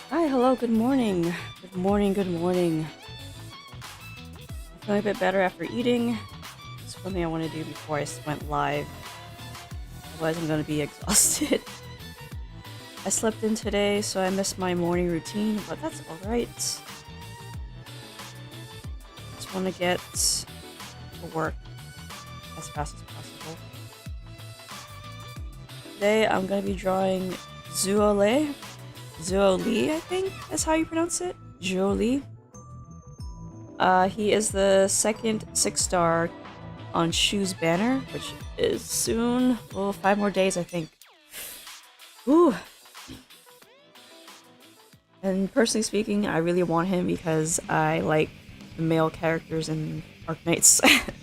Hi, hello, good morning. Good morning, good morning. I'm feeling a bit better after eating. It's one thing I want to do before I went live. Otherwise, I'm going to be exhausted. I slept in today, so I missed my morning routine, but that's alright. Just want to get to work as fast as possible. Today, I'm going to be drawing Zuole. Zuoli, I think is how you pronounce it. Zuoli. He is the second 6-star on Shu's banner, which is soon. Well, 5 more days, I think. Whew. And personally speaking, I really want him because I like the male characters in Arknights. I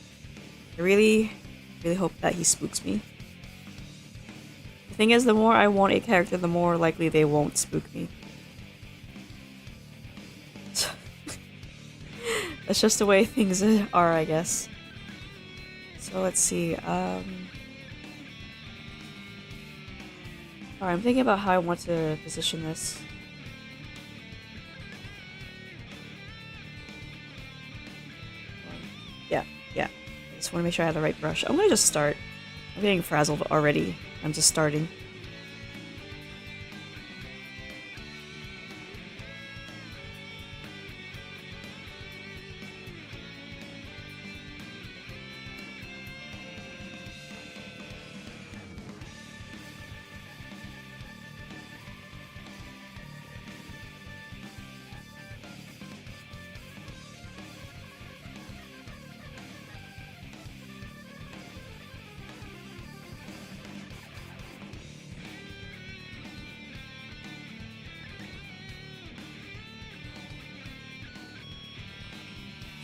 really hope that he spooks me. The thing is, the more I want a character, the more likely they won't spook me. That's just the way things are, I guess. So let's see. Alright, I'm thinking about how I want to position this. Yeah. I just want to make sure I have the right brush. I'm gonna just start. I'm getting frazzled already. I'm just starting.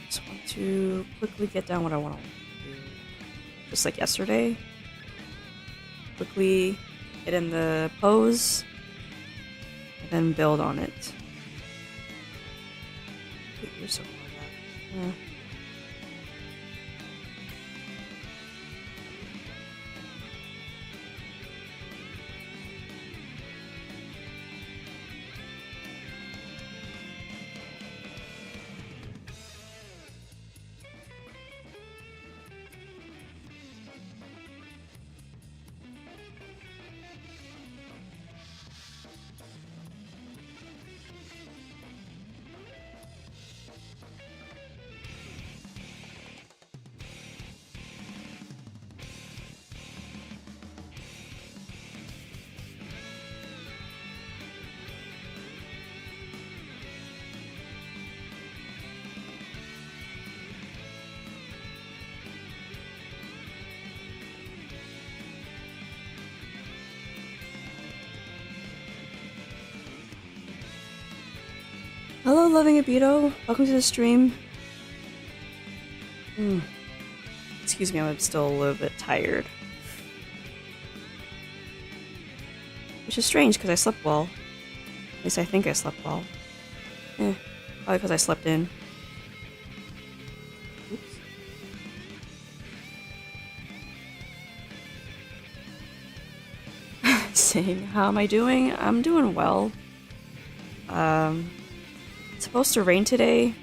Just want to quickly get down what I want to do. Just like yesterday. Quickly get in the pose, and then build on it. You're so hard at. loving Abito. Welcome to the stream. Excuse me, I'm still a little bit tired. Which is strange because I slept well. At least I think I slept well. Probably because I slept in. Oops. Saying, how am I doing? I'm doing well. It's supposed to rain today,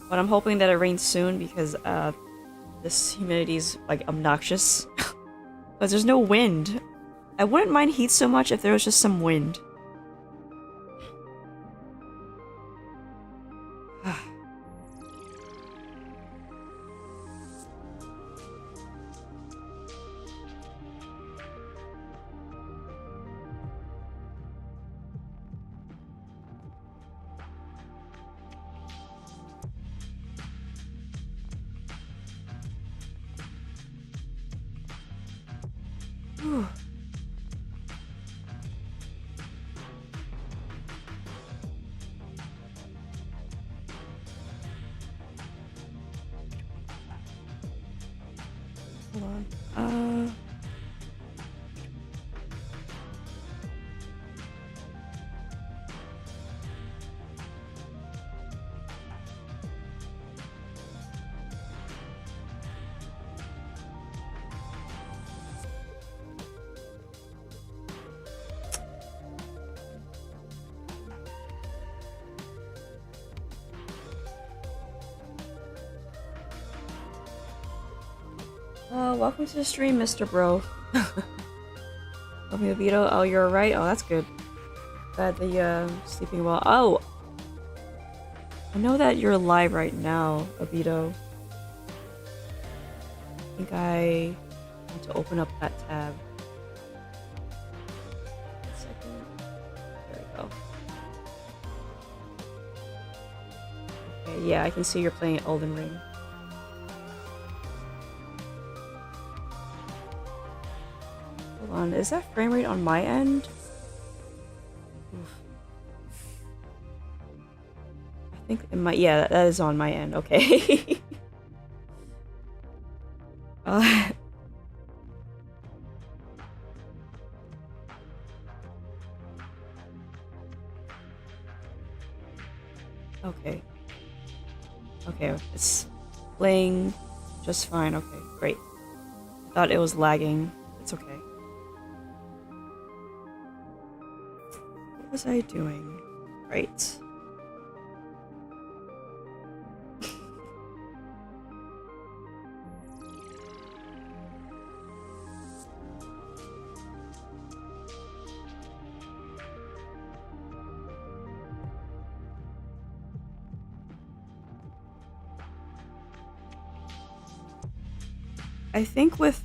but I'm hoping that it rains soon because this humidity's like obnoxious. Because there's no wind. I wouldn't mind heat so much if there was just some wind. Hold on. Welcome to the stream, Mr. Bro. Love me, Abito. Oh, you're alright? Oh, that's good. Glad that you're sleeping well. Oh! I know that you're live right now, Abito. I think I want to open up that tab. 1 second. There we go. Okay, yeah, I can see you're playing Elden Ring. Hold on, is that frame rate on my end? Oof. I think it might, yeah, that is on my end, okay. Okay. Okay, it's playing just fine, okay, great. I thought it was lagging, it's okay. What was I doing? Right. I think with,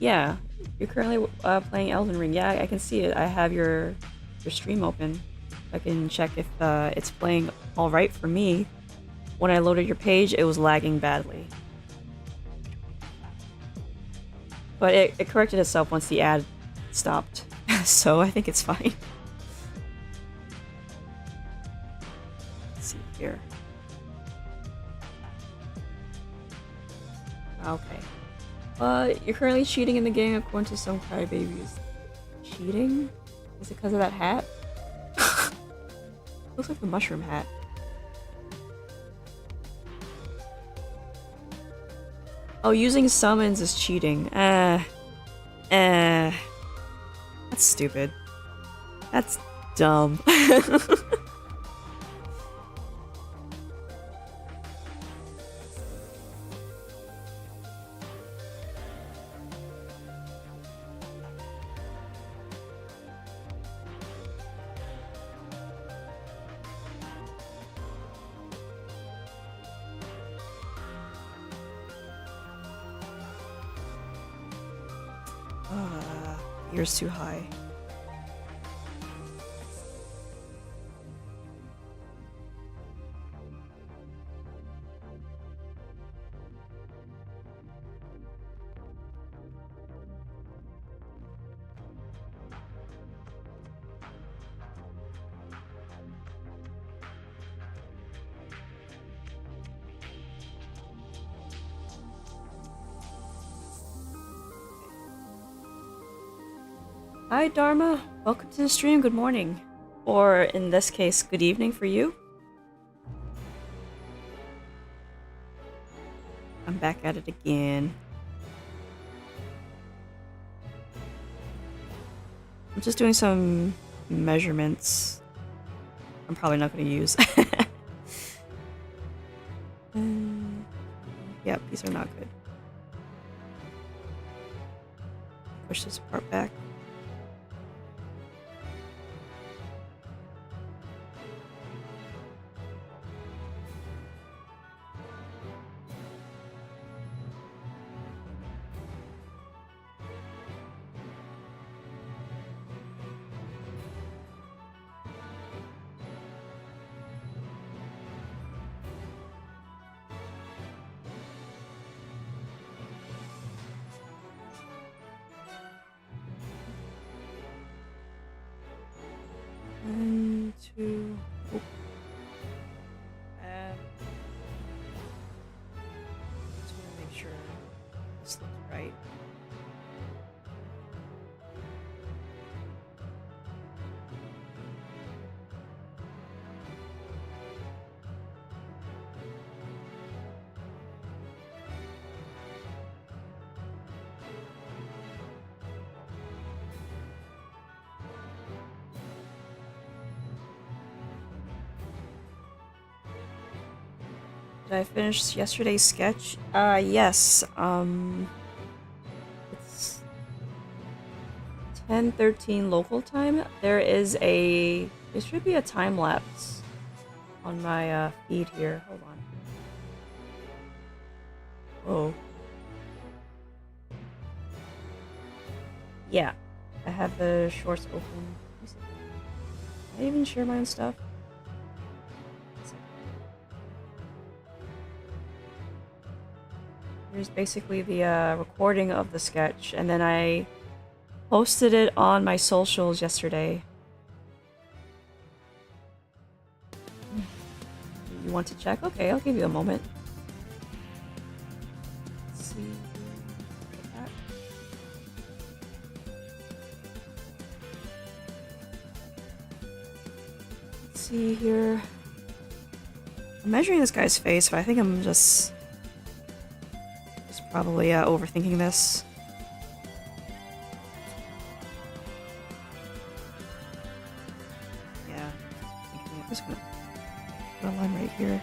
yeah, you're currently playing Elden Ring. Yeah, I can see it. I have your stream open. I can check if it's playing all right for me. When I loaded your page, it was lagging badly. But it corrected itself once the ad stopped. So I think it's fine. Let's see here. Okay. You're currently cheating in the game according to some crybabies. Cheating? Is it because of that hat? Looks like the mushroom hat. Oh, using summons is cheating. That's stupid. That's dumb. Yours too high. Hi Dharma, welcome to the stream, good morning. Or in this case, good evening for you. I'm back at it again. I'm just doing some measurements. I'm probably not going to use. Yep, these are not good. Push this part back. One, two. Oh. Just want to make sure this looks right. Did I finish yesterday's sketch? Yes. It's 10:13 local time. There should be a time lapse on my feed here. Hold on. Oh. Yeah, I have the shorts open. Did I even share my own stuff? Here's basically the recording of the sketch, and then I posted it on my socials yesterday. You want to check? Okay, I'll give you a moment. Let's see. Let's see here. I'm measuring this guy's face, but I think I'm just probably overthinking this. Yeah. I'm just gonna put a line right here.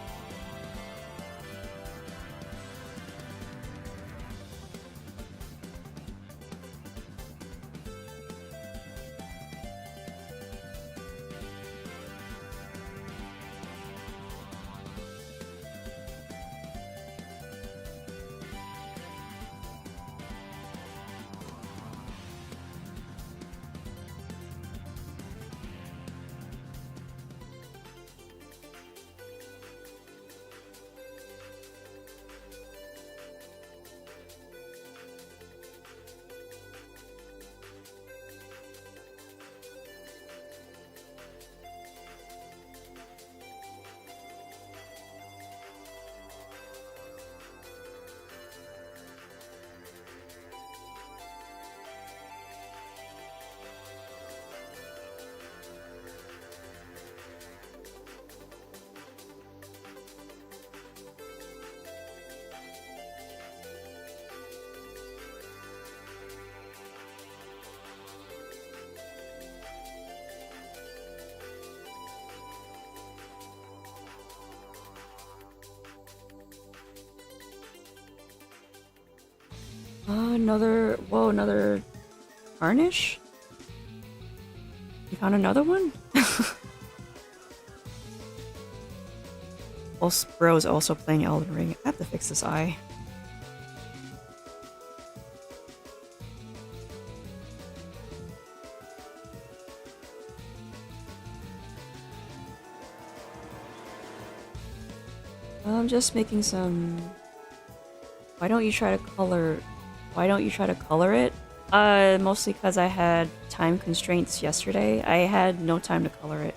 Another varnish? You found another one? Bro's also playing Elden Ring. I have to fix this eye. I'm just making some... Why don't you try to color it? Mostly because I had time constraints yesterday. I had no time to color it.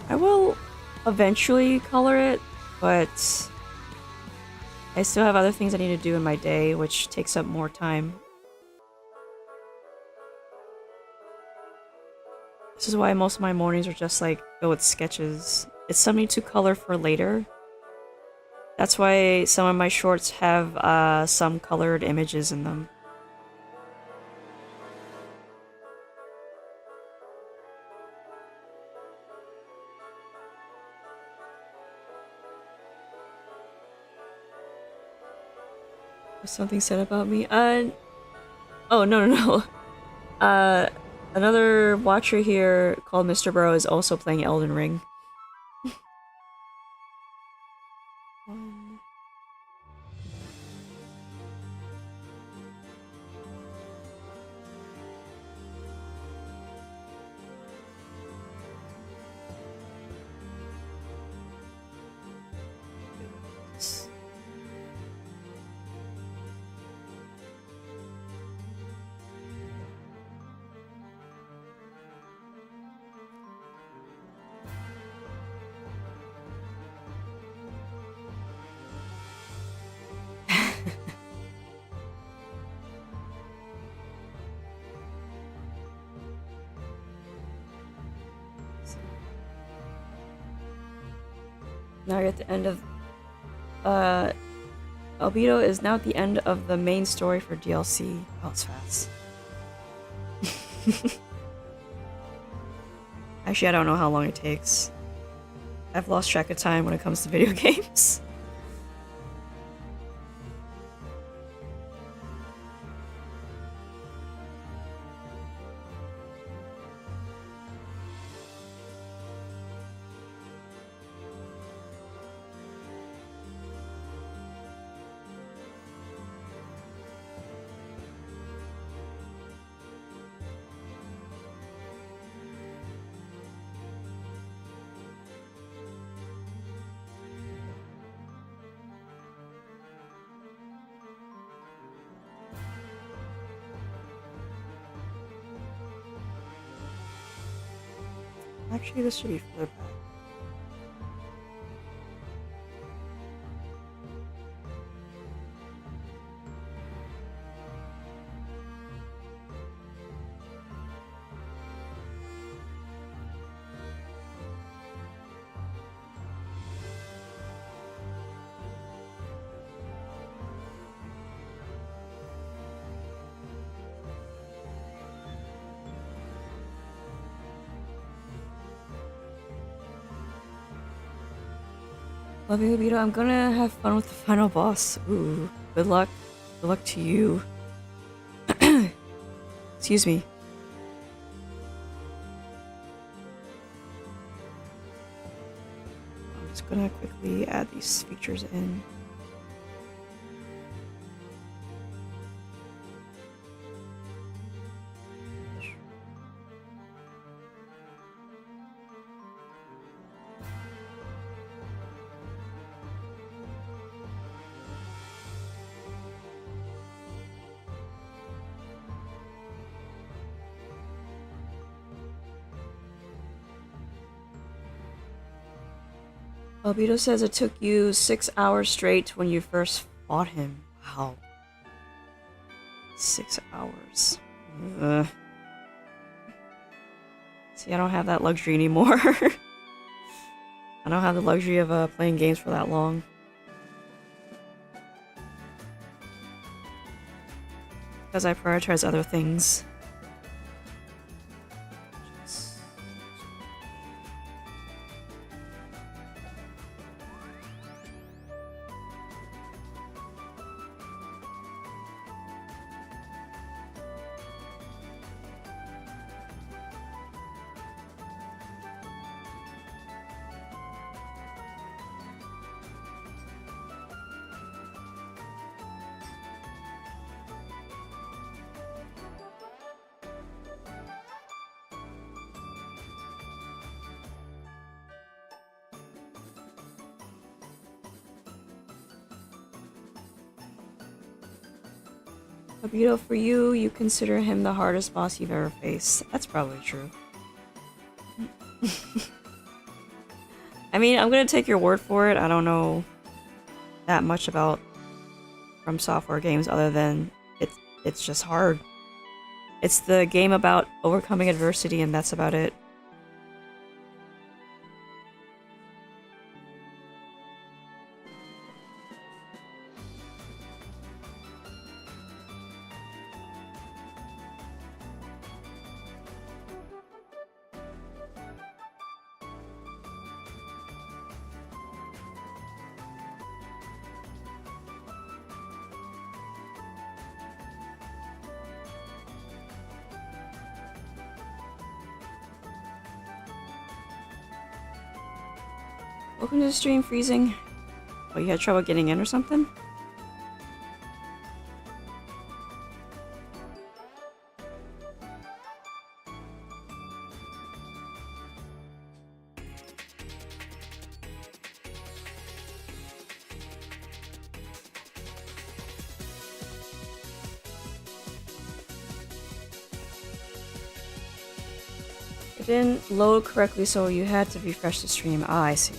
I will eventually color it, but I still have other things I need to do in my day, which takes up more time. This is why most of my mornings are just like go with sketches. It's something to color for later. That's why some of my shorts have some colored images in them. Was something said about me? Oh, no. Another watcher here called Mr. Burrow is also playing Elden Ring. Now you're at the end of... Albedo is now at the end of the main story for DLC. Oh, it's fast. Actually, I don't know how long it takes. I've lost track of time when it comes to video games. Actually, this should be further back. Love you, Albedo. I'm gonna have fun with the final boss. Ooh, good luck. Good luck to you. Excuse me. I'm just gonna quickly add these features in. Albedo says it took you 6 hours straight when you first fought him. Wow. 6 hours. See, I don't have that luxury anymore. I don't have the luxury of playing games for that long. Because I prioritize other things. Albedo, for you, you consider him the hardest boss you've ever faced. That's probably true. I mean, I'm gonna take your word for it. I don't know that much about from software games other than it's just hard. It's the game about overcoming adversity, and that's about it. Welcome to the stream, Freezing. Oh, you had trouble getting in or something? It didn't load correctly, so you had to refresh the stream. Ah, I see.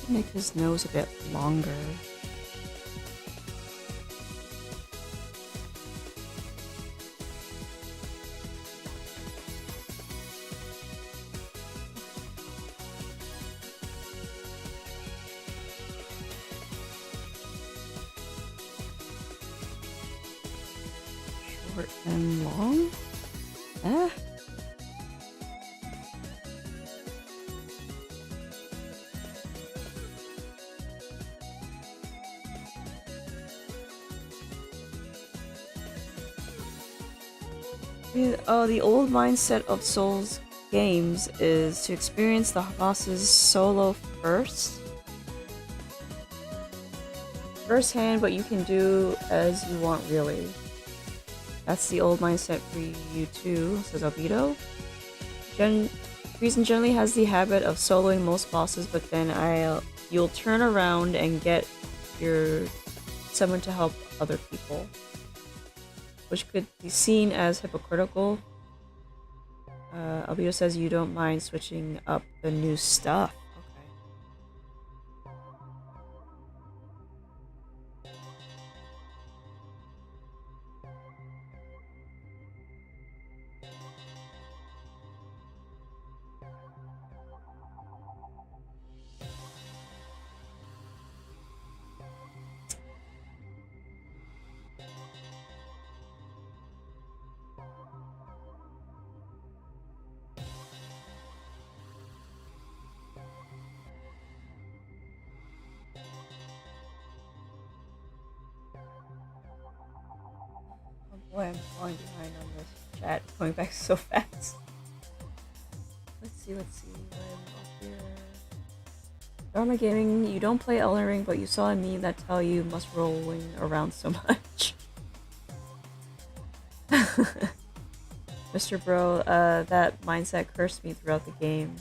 Make his nose a bit longer. Short and long? Eh? Oh, the old mindset of Souls games is to experience the bosses solo first. First hand, but you can do as you want, really. That's the old mindset for you too, says Albedo. Reason generally has the habit of soloing most bosses, but then you'll turn around and get someone to help other people, which could be seen as hypocritical. Albedo says you don't mind switching up the new stuff. Boy, I'm falling behind on this chat. Going back so fast. Let's see. I'm up here. Dharma Gaming, you don't play Elden Ring, but you saw a meme that tell you must rolling around so much. Mr. Bro, that mindset cursed me throughout the game.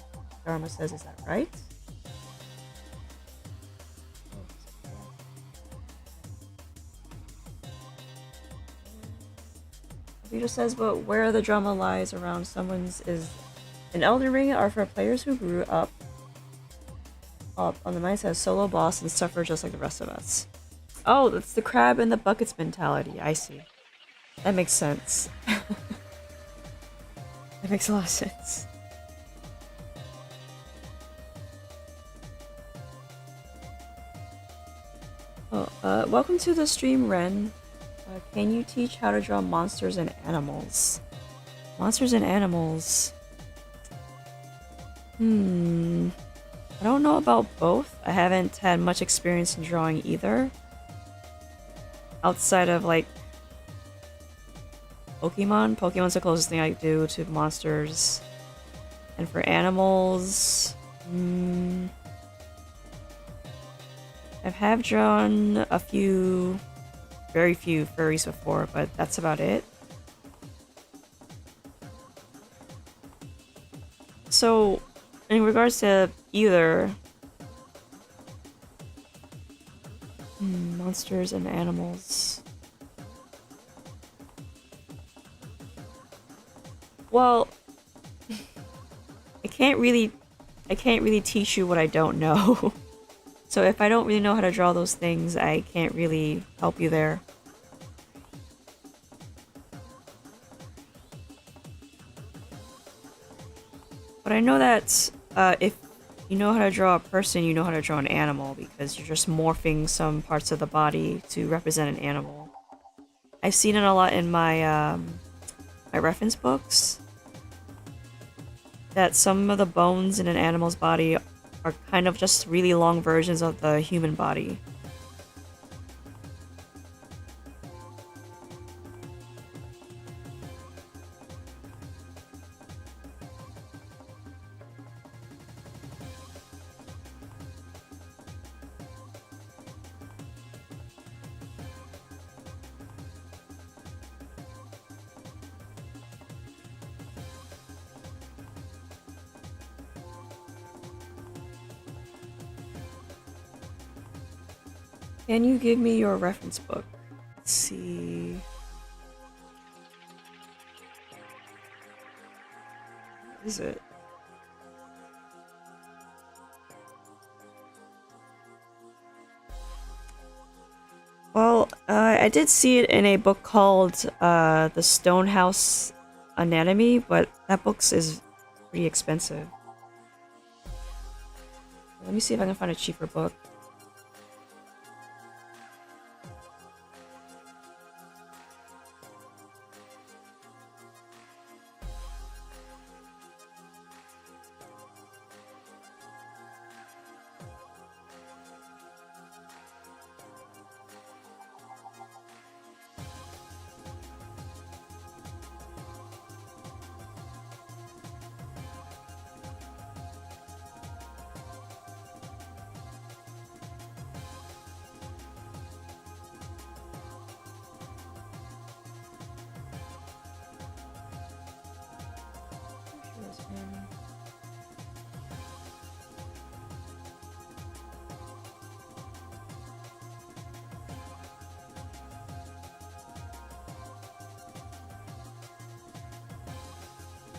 Dharma says, is that right? Vito says, but where the drama lies around someone's is an Elden Ring are for players who grew up on the mindset of solo boss and suffer just like the rest of us. Oh, that's the crab in the buckets mentality. I see. That makes sense. That makes a lot of sense. Oh, welcome to the stream, Ren. Can you teach how to draw monsters and animals? Monsters and animals. I don't know about both. I haven't had much experience in drawing either. outside of like Pokemon. Pokemon's the closest thing I do to monsters. And for animals, I have drawn a few, very few furries before, but that's about it. So, in regards to either monsters and animals, well, I can't really teach you what I don't know. So if I don't really know how to draw those things, I can't really help you there. But I know that if you know how to draw a person, you know how to draw an animal, because you're just morphing some parts of the body to represent an animal. I've seen it a lot in my my reference books, that some of the bones in an animal's body are kind of just really long versions of the human body. Can you give me your reference book? Let's see. What is it? Well, I did see it in a book called The Stonehouse Anatomy, but that book is pretty expensive. Let me see if I can find a cheaper book.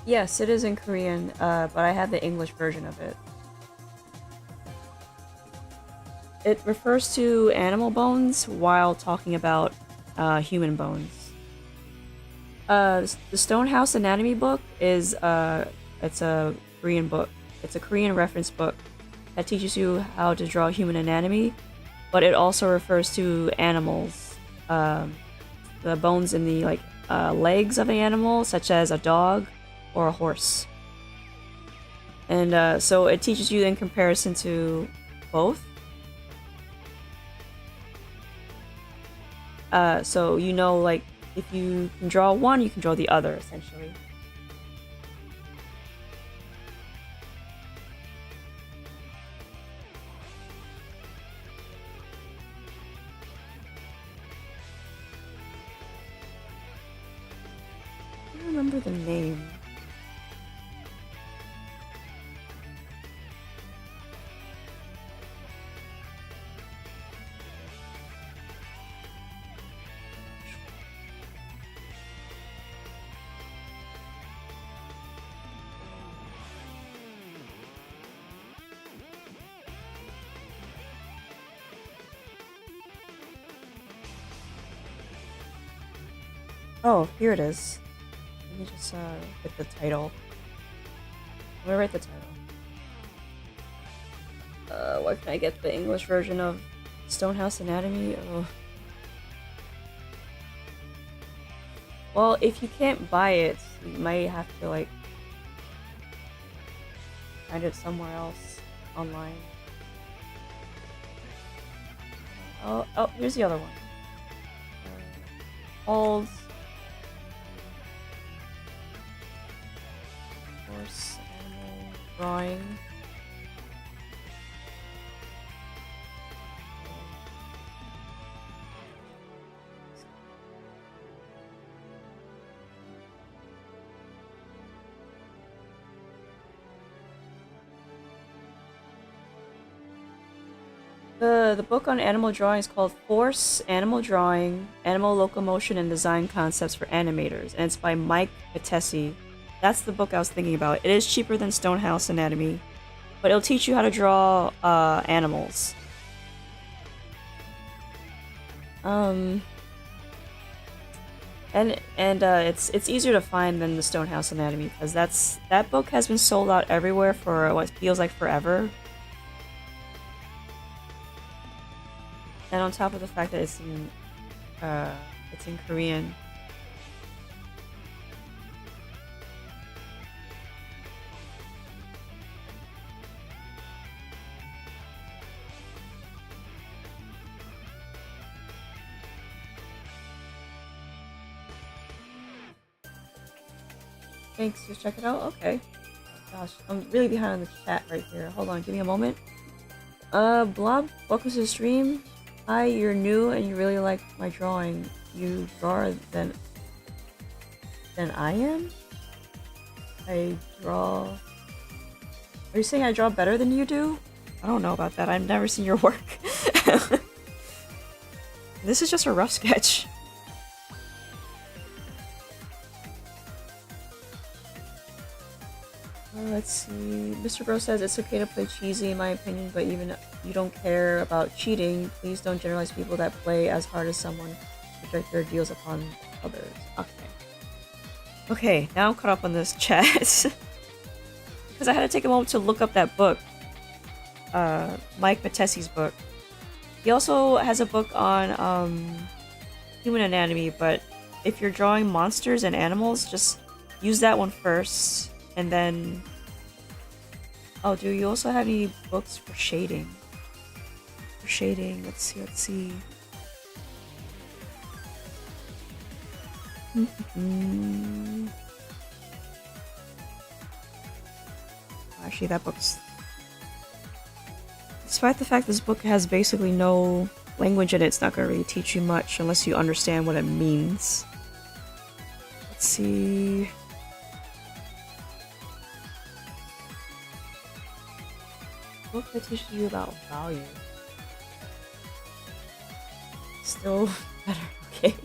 Yes, it is in Korean, but I have the English version of it. It refers to animal bones while talking about human bones. The Stonehouse Anatomy book is it's a Korean book. It's a Korean reference book that teaches you how to draw human anatomy, but it also refers to animals, the bones in the legs of the animal, such as a dog or a horse. And so it teaches you in comparison to both. So you know, like, if you can draw one, you can draw the other, essentially. I don't remember the name. Oh, here it is. Let me just get the title. I'm gonna write the title. Where can I get the English version of Stonehouse Anatomy? Oh. Well, if you can't buy it, you might have to, like, find it somewhere else online. Oh, here's the other one. called? Horse animal drawing. The book on animal drawing is called Force, Animal Drawing, Animal Locomotion and Design Concepts for Animators, and it's by Mike Matesi. That's the book I was thinking about. It is cheaper than Stonehouse Anatomy, but it'll teach you how to draw animals. It's easier to find than the Stonehouse Anatomy because that book has been sold out everywhere for what feels like forever. And on top of the fact that it's in Korean. Thanks, just check it out? Okay. Gosh, I'm really behind on the chat right here. Hold on, give me a moment. Blob, welcome to the stream. Hi, you're new and you really like my drawing. You draw than I am? I draw... Are you saying I draw better than you do? I don't know about that. I've never seen your work. This is just a rough sketch. Let's see. Mr. Bro says it's okay to play cheesy in my opinion, but even if you don't care about cheating, please don't generalize people that play as hard as someone project their deals upon others. Okay. Okay, now I'm caught up on this chat. Because I had to take a moment to look up that book. Mike Matesi's book. He also has a book on human anatomy, but if you're drawing monsters and animals, just use that one first, and then... Oh, do you also have any books for shading? For shading, let's see. Actually, that book's... Despite the fact this book has basically no language in it, it's not going to really teach you much unless you understand what it means. Let's see... Book that teaches you about value. Still better, okay.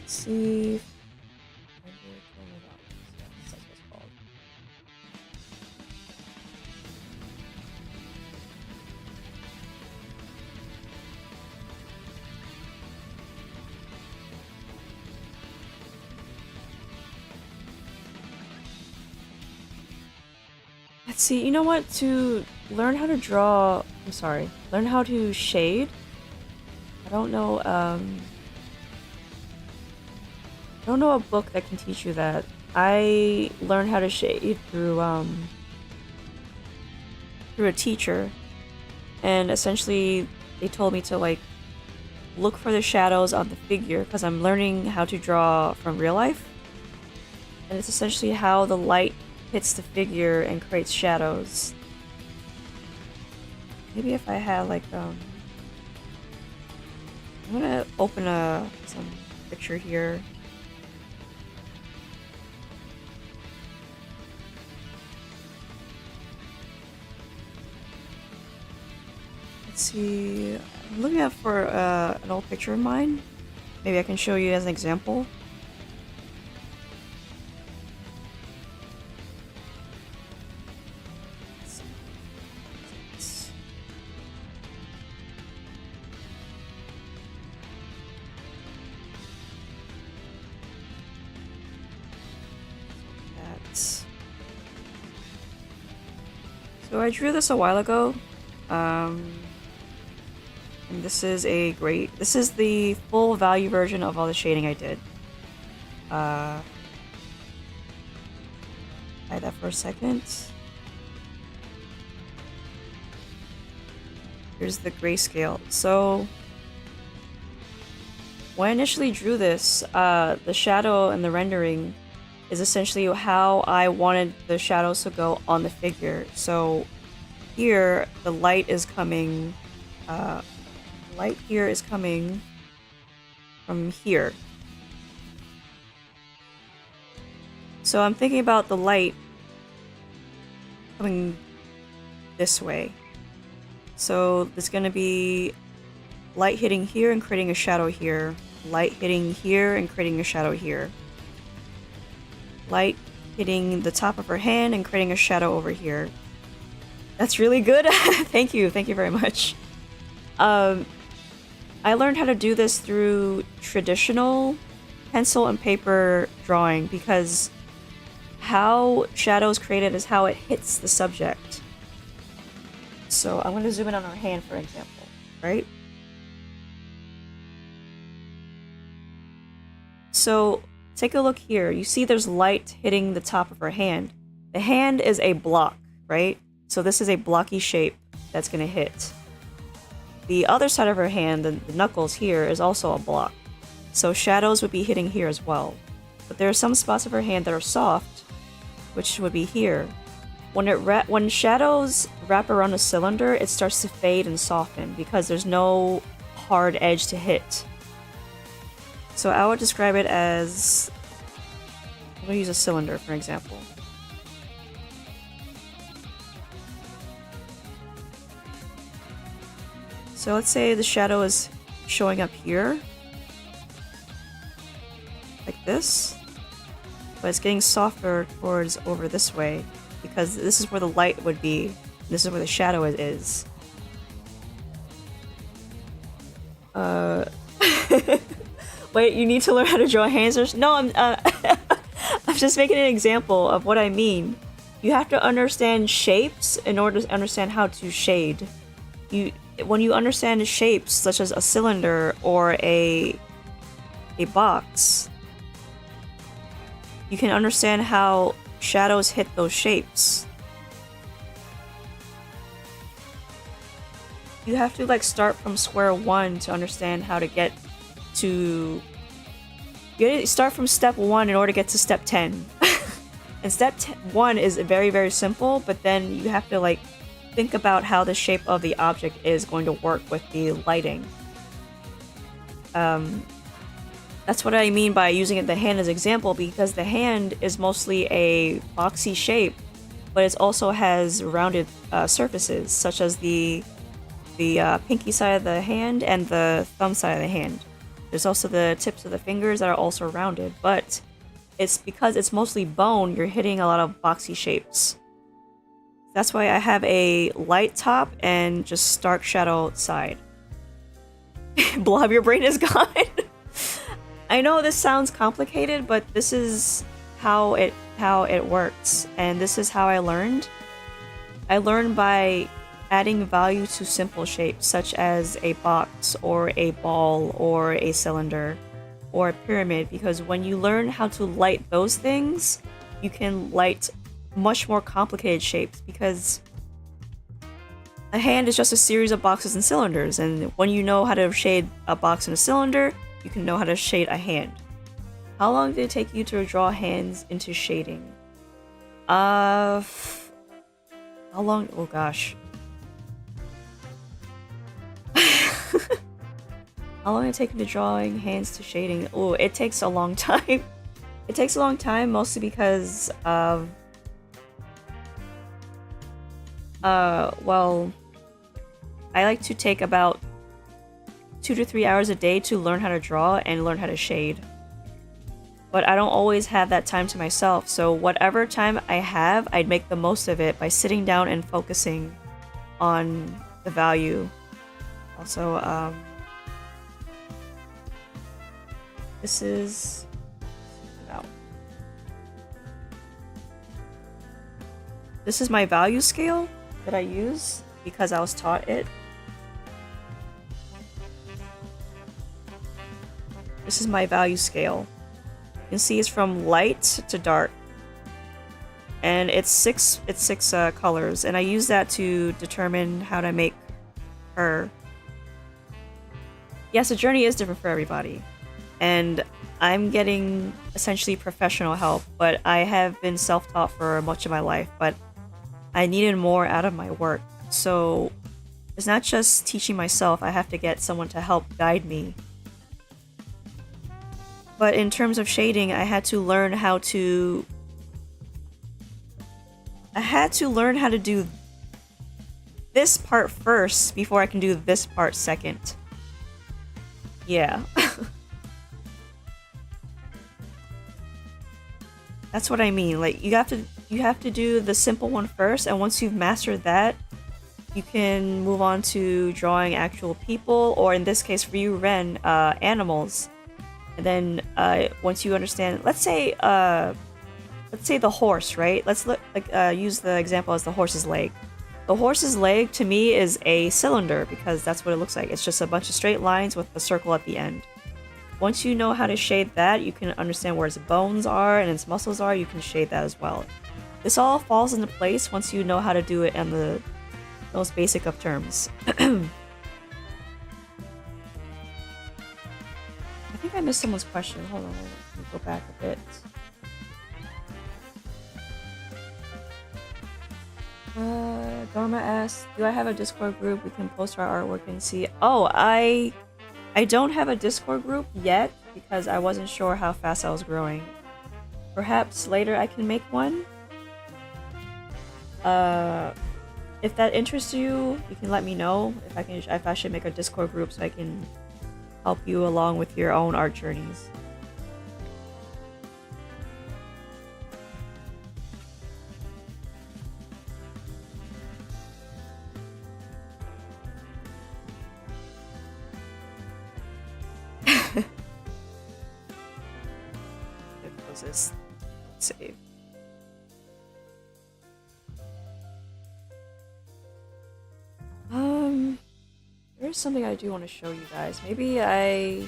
See. Let's see, you know what? To learn how to draw, learn how to shade. I don't know, I don't know a book that can teach you that. I learned how to shade through a teacher, and essentially they told me to like look for the shadows on the figure because I'm learning how to draw from real life, and it's essentially how the light hits the figure and creates shadows. Maybe if I had like I'm gonna open some picture here. Let's see, I'm looking out for an old picture of mine. Maybe I can show you as an example. So I drew this a while ago. And this is this is the full value version of all the shading I did. Hide that for a second. Here's the grayscale. So when I initially drew this, the shadow and the rendering is essentially how I wanted the shadows to go on the figure. So here, the light is coming, light here is coming from here. So I'm thinking about the light coming this way. So there's gonna be light hitting here and creating a shadow here. Light hitting here and creating a shadow here. Light hitting the top of her hand and creating a shadow over here. That's really good. Thank you very much. I learned how to do this through traditional pencil and paper drawing because how shadows created is how it hits the subject. So I'm going to zoom in on her hand, for example, right? So take a look here. You see there's light hitting the top of her hand. The hand is a block, right? So this is a blocky shape that's going to hit. The other side of her hand, the knuckles here, is also a block. So shadows would be hitting here as well. But there are some spots of her hand that are soft, which would be here. When shadows wrap around a cylinder, it starts to fade and soften because there's no hard edge to hit. So I would describe it as... I'm going to use a cylinder, for example. So let's say the shadow is showing up here, like this, but it's getting softer towards over this way, because this is where the light would be, and this is where the shadow is. Wait, you need to learn how to draw hands? No, I'm just making an example of what I mean. You have to understand shapes in order to understand how to shade. When you understand shapes, such as a cylinder or a box, you can understand how shadows hit those shapes. You have to start from square one to understand how to get to... You have to start from step 1 in order to get to step 10. And step 1 is very, very simple, but then you have to think about how the shape of the object is going to work with the lighting. That's what I mean by using the hand as example, because the hand is mostly a boxy shape, but it also has rounded surfaces, such as the pinky side of the hand and the thumb side of the hand. There's also the tips of the fingers that are also rounded, but it's because it's mostly bone, you're hitting a lot of boxy shapes. That's why I have a light top and just stark shadow side. Blob, your brain is gone. I know this sounds complicated, but this is how it works, and this is how I learned. I learned by adding value to simple shapes, such as a box or a ball or a cylinder or a pyramid, because when you learn how to light those things, you can light much more complicated shapes, because a hand is just a series of boxes and cylinders, and when you know how to shade a box and a cylinder, you can know how to shade a hand. How long did it take you to draw hands into shading? How long? Oh gosh. How long did it take me to drawing hands to shading? Oh, it takes a long time. It takes a long time, mostly because of well, I like to take about 2 to 3 hours a day to learn how to draw and learn how to shade. But I don't always have that time to myself, so whatever time I have, I'd make the most of it by sitting down and focusing on the value. Also, this is... no. This is my value scale. that I use because I was taught it. This is my value scale. You can see it's from light to dark. And it's six colors, and I use that to determine how to make her. Yes, the journey is different for everybody. And I'm getting essentially professional help, but I have been self-taught for much of my life, but I needed more out of my work. So it's not just teaching myself, I have to get someone to help guide me. But in terms of shading, I had to learn how to do this part first before I can do this part second. Yeah. That's what I mean. Like you have to do the simple one first, and once you've mastered that, you can move on to drawing actual people, or in this case for you, Ren, animals. And then once you understand, let's say the horse, right? Let's use the example as the horse's leg. The horse's leg to me is a cylinder because that's what it looks like. It's just a bunch of straight lines with a circle at the end. Once you know how to shade that, you can understand where its bones are and its muscles are. You can shade that as well. This all falls into place once you know how to do it in the most basic of terms. I think I missed someone's question. Hold on, let me go back a bit. Dharma asked, do I have a Discord group we can post our artwork and see? Oh, I don't have a Discord group yet because I wasn't sure how fast I was growing. Perhaps later I can make one. If that interests you, you can let me know if I should make a Discord group so I can help you along with your own art journeys. This save. There's something I do want to show you guys. Maybe I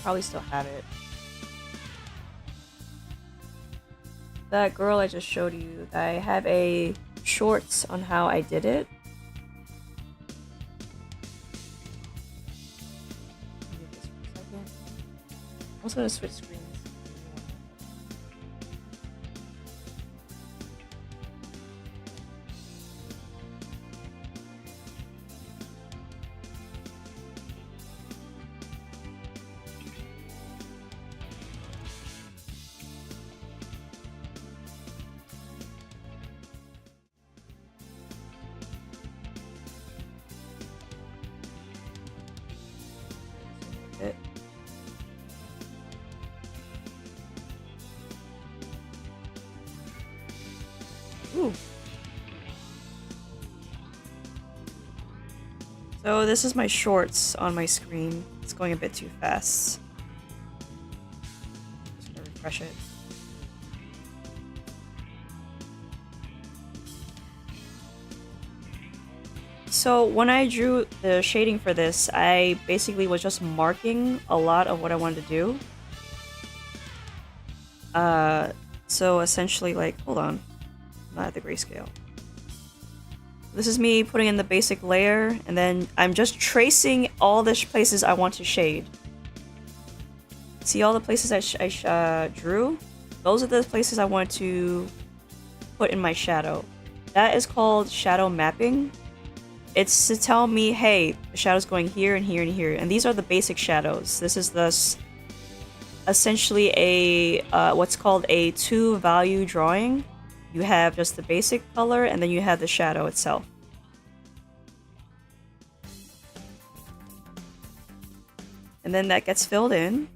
probably still have it. That girl I just showed you, I have a shorts on how I did it. I'm just gonna switch screens. Ooh. So this is my shorts on my screen. It's going a bit too fast. Just gonna refresh it. So when I drew the shading for this, I basically was just marking a lot of what I wanted to do. So essentially, like, hold on. Not at the grayscale. This is me putting in the basic layer, and then I'm just tracing all the places I want to shade. See all the places I drew? Those are the places I want to put in my shadow. That is called shadow mapping. It's to tell me, hey, the shadow's going here and here and here. And these are the basic shadows. This is thus essentially a what's called a two-value drawing. You have just the basic color, and then you have the shadow itself. And then that gets filled in.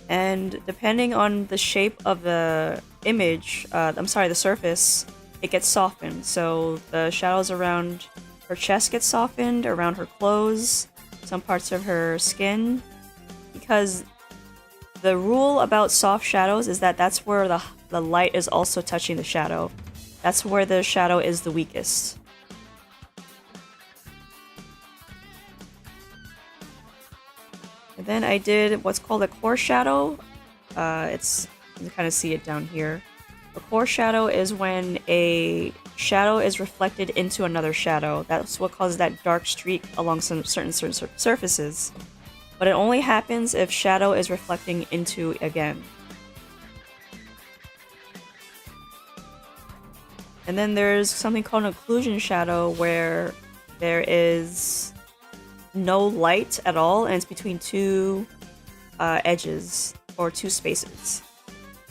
And depending on the shape of the image, the surface, it gets softened. So the shadows around her chest get softened, around her clothes, some parts of her skin, because the rule about soft shadows is that that's where the light is also touching the shadow. That's where the shadow is the weakest. And then I did what's called a core shadow. You can kind of see it down here. A core shadow is when a shadow is reflected into another shadow. That's what causes that dark streak along some certain surfaces. But it only happens if shadow is reflecting into again. And then there's something called an occlusion shadow where there is no light at all, and it's between two edges or two spaces.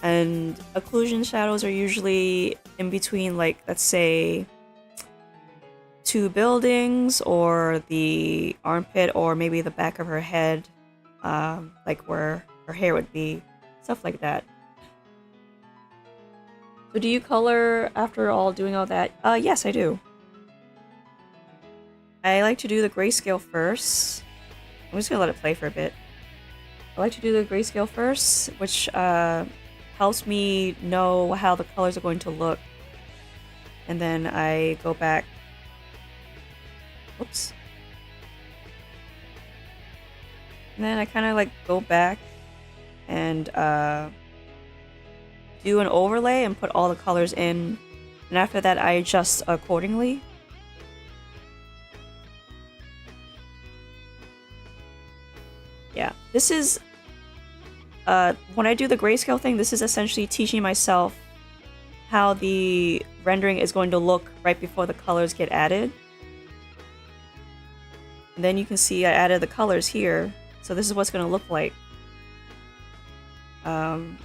And occlusion shadows are usually in between, like, let's say, two buildings or the armpit or maybe the back of her head, like where her hair would be, stuff like that. So do you color after doing all that? Yes, I do. I like to do the grayscale first. I'm just gonna let it play for a bit. I like to do the grayscale first, which helps me know how the colors are going to look. And then I go back. Whoops. And then I kind of like go back and do an overlay and put all the colors in. And after that, I adjust accordingly. Yeah, this is, when I do the grayscale thing, this is essentially teaching myself how the rendering is going to look right before the colors get added. And then you can see I added the colors here, so this is what's going to look like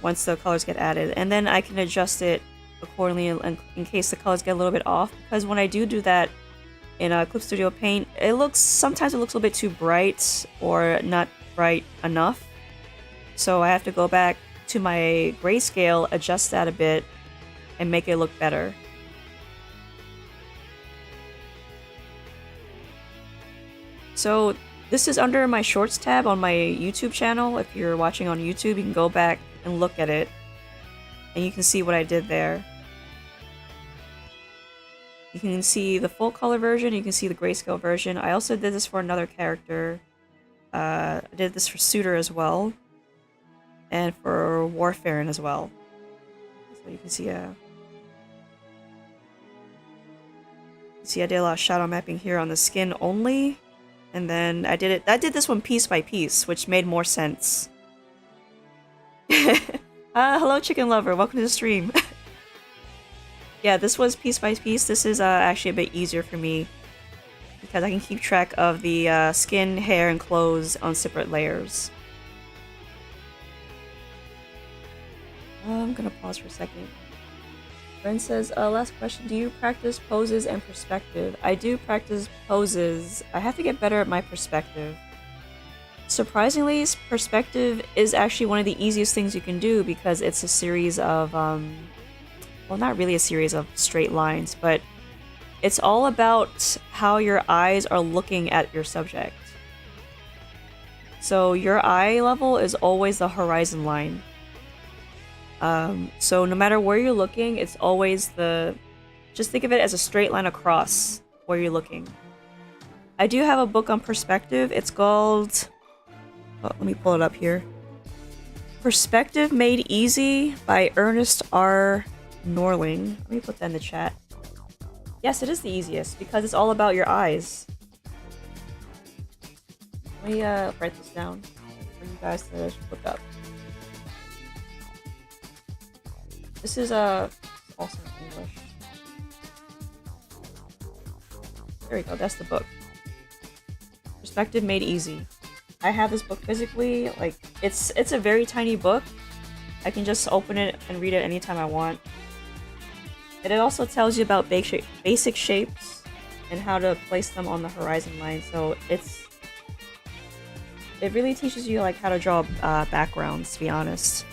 once the colors get added. And then I can adjust it accordingly in case the colors get a little bit off, because when I do that in Clip Studio Paint, sometimes it looks a little bit too bright or not bright enough. So I have to go back to my grayscale, adjust that a bit, and make it look better. So this is under my Shorts tab on my YouTube channel. If you're watching on YouTube, you can go back and look at it, and you can see what I did there. You can see the full color version, you can see the grayscale version. I also did this for another character. I did this for Suitor as well, and for Warfarin as well. So you can see I did a lot of shadow mapping here on the skin only, and then I did this one piece by piece, which made more sense. Hello, Chicken Lover. Welcome to the stream. Yeah, this was piece by piece. This is actually a bit easier for me because I can keep track of the skin, hair, and clothes on separate layers. I'm gonna pause for a second. Ren says, last question, do you practice poses and perspective? I do practice poses. I have to get better at my perspective. Surprisingly, perspective is actually one of the easiest things you can do because it's a series of, well, not really a series of straight lines, but it's all about how your eyes are looking at your subject. So your eye level is always the horizon line. So no matter where you're looking, it's always just think of it as a straight line across where you're looking. I do have a book on perspective. It's called, let me pull it up here. Perspective Made Easy by Ernest R. Norling. Let me put that in the chat. Yes, it is the easiest because it's all about your eyes. Let me write this down for you guys to look up. This is also in English. There we go, that's the book. Perspective Made Easy. I have this book physically, like it's a very tiny book. I can just open it and read it anytime I want. And it also tells you about basic shapes and how to place them on the horizon line. So it really teaches you like how to draw backgrounds, to be honest.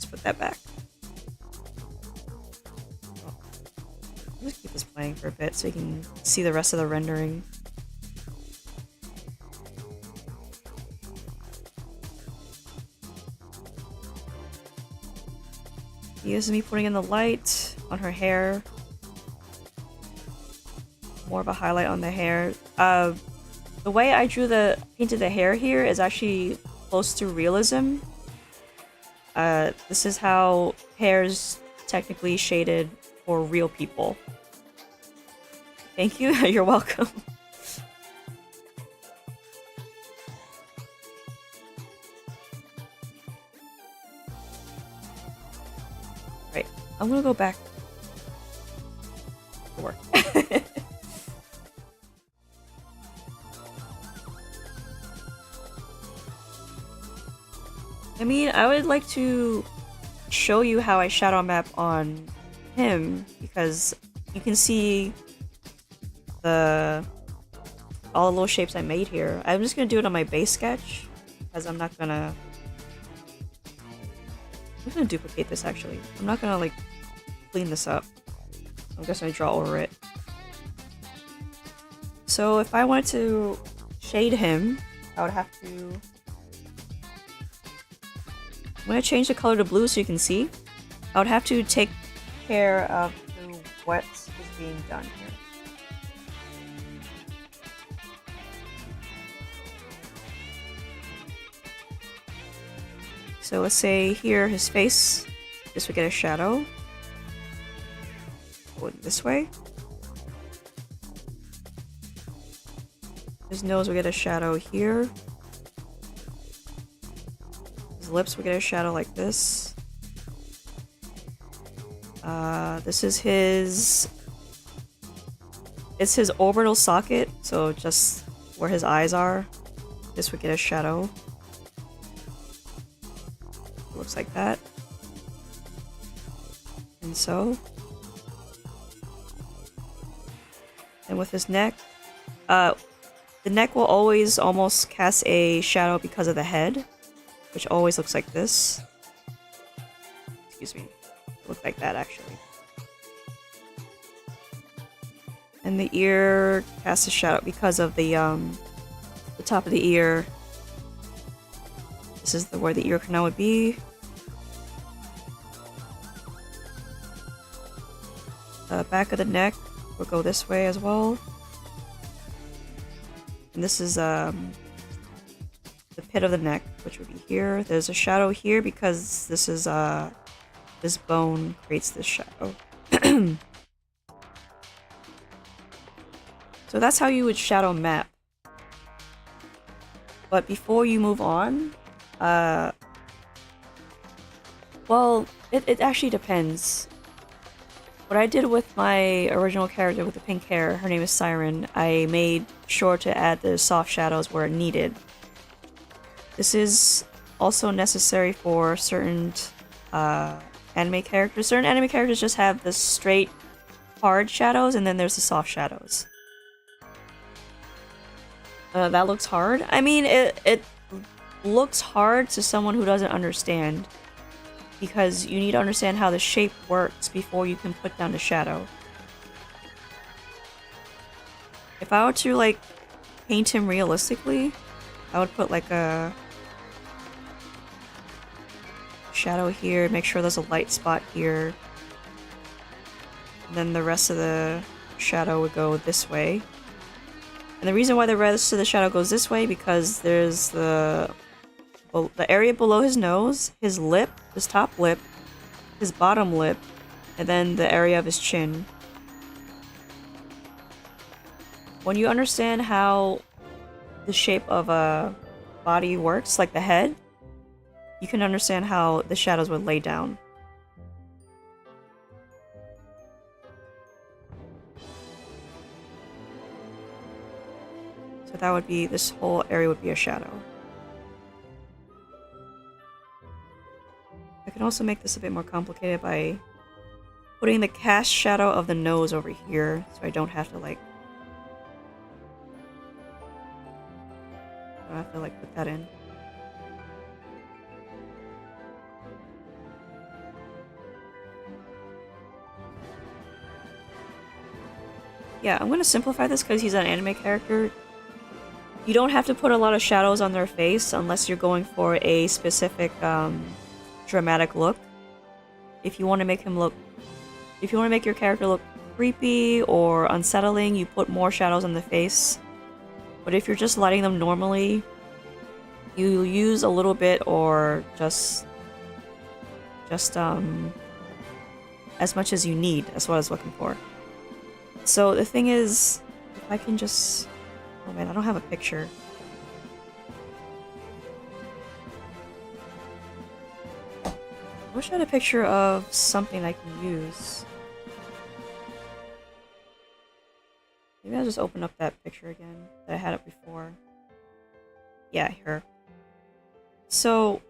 Put that back. I'll just keep this playing for a bit so you can see the rest of the rendering. This is me putting in the light on her hair. More of a highlight on the hair. The way I painted the hair here is actually close to realism. This is how hair's technically shaded for real people. Thank you. You're welcome. Right. I'm gonna go back to work. I mean, I would like to show you how I shadow map on him, because you can see all the little shapes I made here. I'm just gonna do it on my base sketch, because I'm gonna duplicate this actually. I'm not gonna like clean this up. I'm just gonna draw over it. So if I wanted to shade him, I would have to... I'm gonna change the color to blue so you can see. I would have to take care of what is being done here. So let's say here his face, this would get a shadow. Go this way. His nose will get a shadow here. His lips will get a shadow like this. This is his... It's his orbital socket, so just where his eyes are. This would get a shadow. It looks like that. And so. And with his neck, the neck will always almost cast a shadow because of the head, which always looks like this. Excuse me. It looked like that actually. And the ear casts a shadow because of the top of the ear. This is where the ear canal would be. The back of the neck will go this way as well. And this is the pit of the neck, which would be here. There's a shadow here because this is this bone creates this shadow. So that's how you would shadow map. But before you move on, well, it actually depends. What I did with my original character with the pink hair, her name is Siren, I made sure to add the soft shadows where needed. This is also necessary for certain anime characters. Certain anime characters just have the straight, hard shadows, and then there's the soft shadows. That looks hard. I mean, it looks hard to someone who doesn't understand, because you need to understand how the shape works before you can put down the shadow. If I were to like paint him realistically, I would put like a shadow here, make sure there's a light spot here, and then the rest of the shadow would go this way. And the reason why the rest of the shadow goes this way, because there's the area below his nose, his lip, his top lip, his bottom lip, and then the area of his chin. When you understand how the shape of a body works, like the head, you can understand how the shadows would lay down. So that would be, this whole area would be a shadow. I can also make this a bit more complicated by putting the cast shadow of the nose over here, so I don't have to like put that in. Yeah, I'm gonna simplify this because he's an anime character. You don't have to put a lot of shadows on their face unless you're going for a specific dramatic look. if you want to make him look, if you want to make your character look creepy or unsettling, you put more shadows on the face. But if you're just lighting them normally, you use a little bit or just as much as you need. That's what I was looking for. So the thing is, if I can just... Oh man, I don't have a picture. I wish I had a picture of something I can use. Maybe I'll just open up that picture again that I had up before. Yeah, here. So...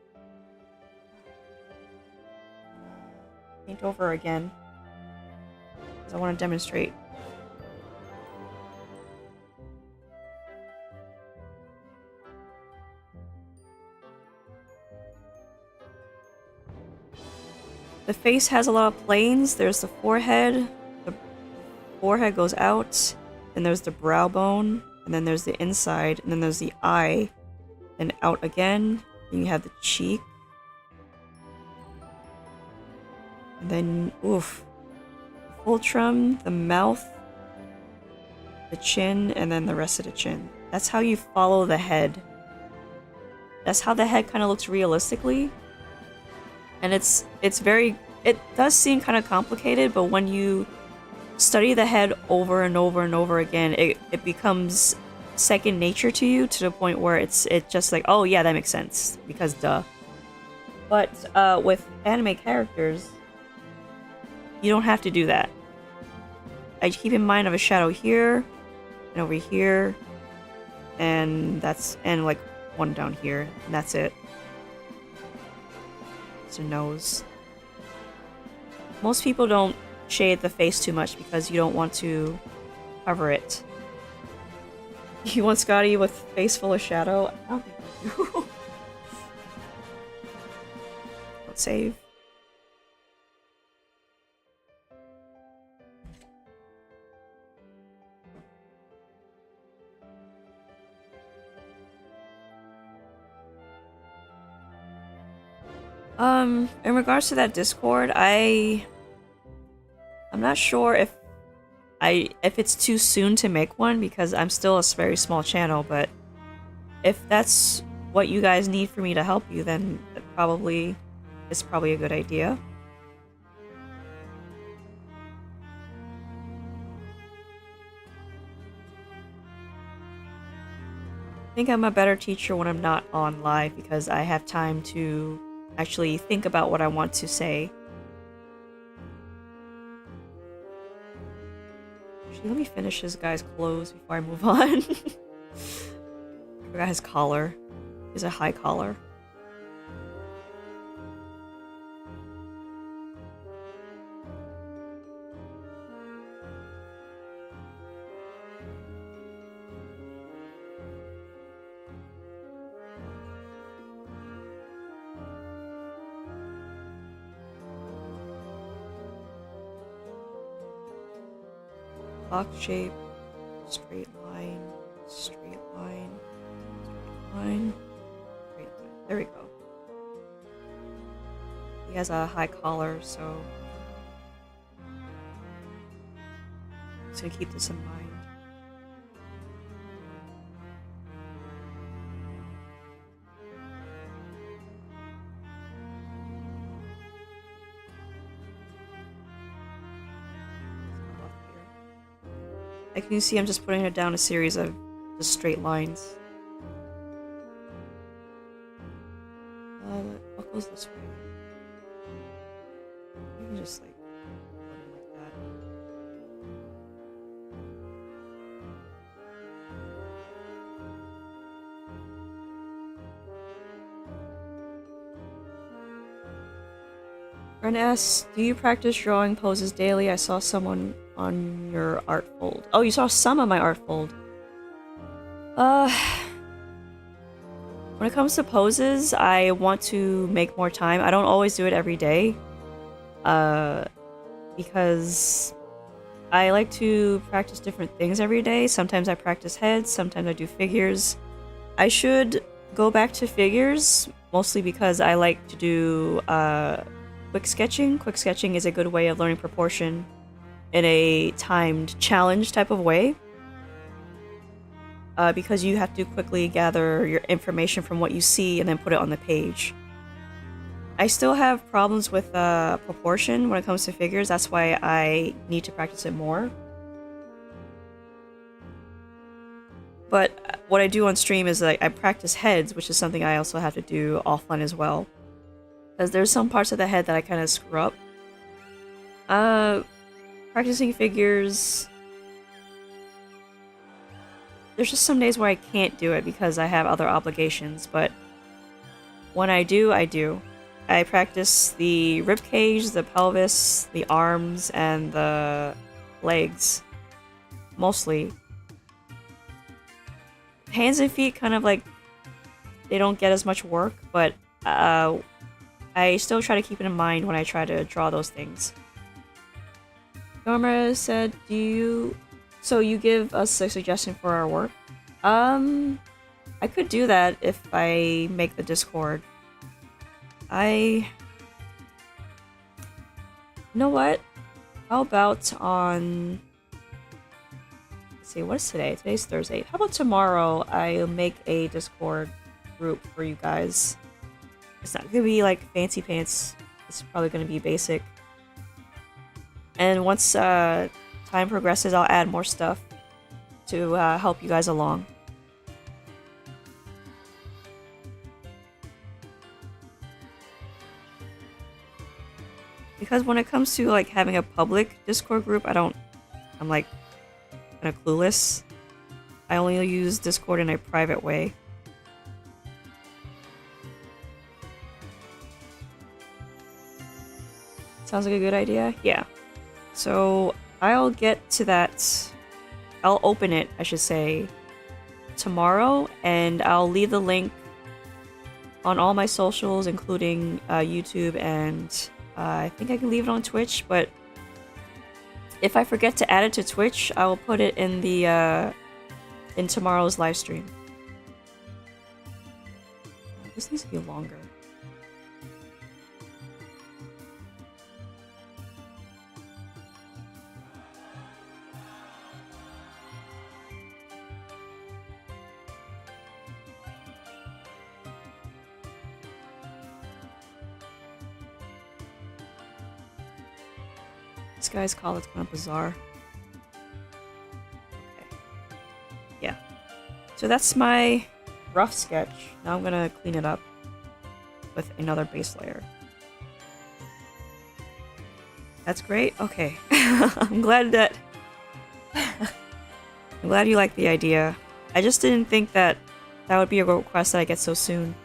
paint over again. Because I want to demonstrate. The face has a lot of planes. There's the forehead. The forehead goes out. Then there's the brow bone. And then there's the inside. And then there's the eye. Then out again. Then you have the cheek. And then, oof. The fulcrum, the mouth, the chin, and then the rest of the chin. That's how you follow the head. That's how the head kind of looks realistically. And it does seem kind of complicated, but when you study the head over and over and over again, it becomes second nature to you, to the point where it's just like, oh yeah, that makes sense, because duh. But with anime characters, you don't have to do that. I keep in mind of a shadow here, and over here, and like one down here, and that's it. It's a nose. Most people don't shade the face too much because you don't want to cover it. You want Scotty with face full of shadow? I don't think I do. Let's save. In regards to that Discord, I'm not sure if it's too soon to make one, because I'm still a very small channel, but if that's what you guys need for me to help you, then it's probably a good idea. I think I'm a better teacher when I'm not on live, because I have time to actually think about what I want to say. Actually, let me finish this guy's clothes before I move on. I forgot his collar. He has a high collar. Box shape, straight line, straight line, straight line, straight line. There we go. He has a high collar, so I'm just gonna keep this in mind. Like you see, I'm just putting it down a series of just straight lines. What goes this way? You can just like put it like that. Ren asks, do you practice drawing poses daily? I saw someone on your Artfol. Oh, you saw some of my Artfol. When it comes to poses, I want to make more time. I don't always do it every day. Because I like to practice different things every day. Sometimes I practice heads, sometimes I do figures. I should go back to figures, mostly because I like to do quick sketching. Quick sketching is a good way of learning proportion in a timed challenge type of way. Because you have to quickly gather your information from what you see and then put it on the page. I still have problems with proportion when it comes to figures. That's why I need to practice it more. But what I do on stream is like I practice heads, which is something I also have to do offline as well. Because there's some parts of the head that I kind of screw up. Practicing figures... There's just some days where I can't do it because I have other obligations, but when I do, I do. I practice the ribcage, the pelvis, the arms, and the legs. Mostly. Hands and feet kind of like, they don't get as much work, but I still try to keep it in mind when I try to draw those things. Norma said, So you give us a suggestion for our work? I could do that if I make the Discord. You know what? How about on... Let's see, what is today? Today's Thursday. How about tomorrow I'll make a Discord group for you guys? It's not gonna be like fancy pants. It's probably gonna be basic. And once time progresses, I'll add more stuff to help you guys along. Because when it comes to like having a public Discord group, I'm like kind of clueless. I only use Discord in a private way. Sounds like a good idea? Yeah. So I'll get to that. I'll open it, I should say, tomorrow, and I'll leave the link on all my socials, including YouTube, and I think I can leave it on Twitch, but if I forget to add it to Twitch, I will put it in the in tomorrow's live stream. This needs to be longer. This guy's collar's kind of bizarre. Okay. Yeah. So that's my rough sketch. Now I'm gonna clean it up with another base layer. That's great. Okay. I'm glad you like the idea. I just didn't think that would be a request that I get so soon.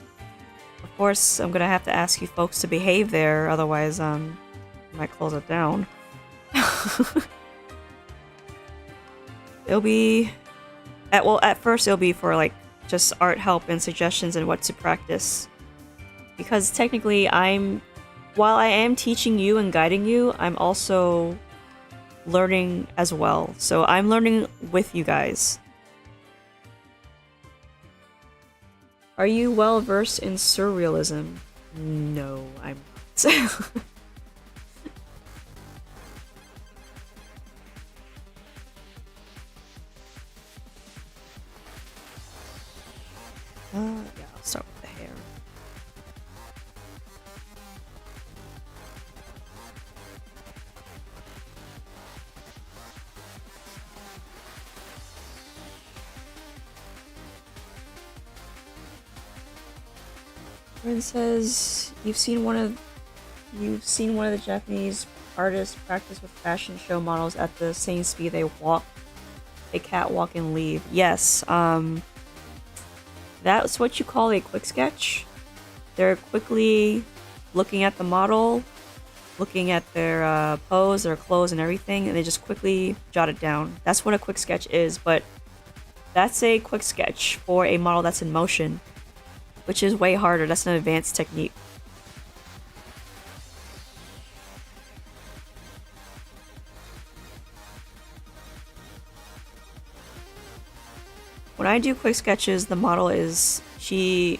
Of course, I'm gonna have to ask you folks to behave there, otherwise I might close it down. It'll be at first it'll be for like just art help and suggestions and what to practice, because technically while I am teaching you and guiding you, I'm also learning as well, so I'm learning with you guys. Are you well versed in surrealism? No, I'm not. Yeah, I'll start with the hair. Ren says you've seen one of the Japanese artists practice with fashion show models at the same speed they walk, a catwalk and leave. Yes, that's what you call a quick sketch. They're quickly looking at the model, looking at their pose, their clothes, and everything, and they just quickly jot it down. That's what a quick sketch is, but that's a quick sketch for a model that's in motion, which is way harder. That's an advanced technique. When I do quick sketches, the model is they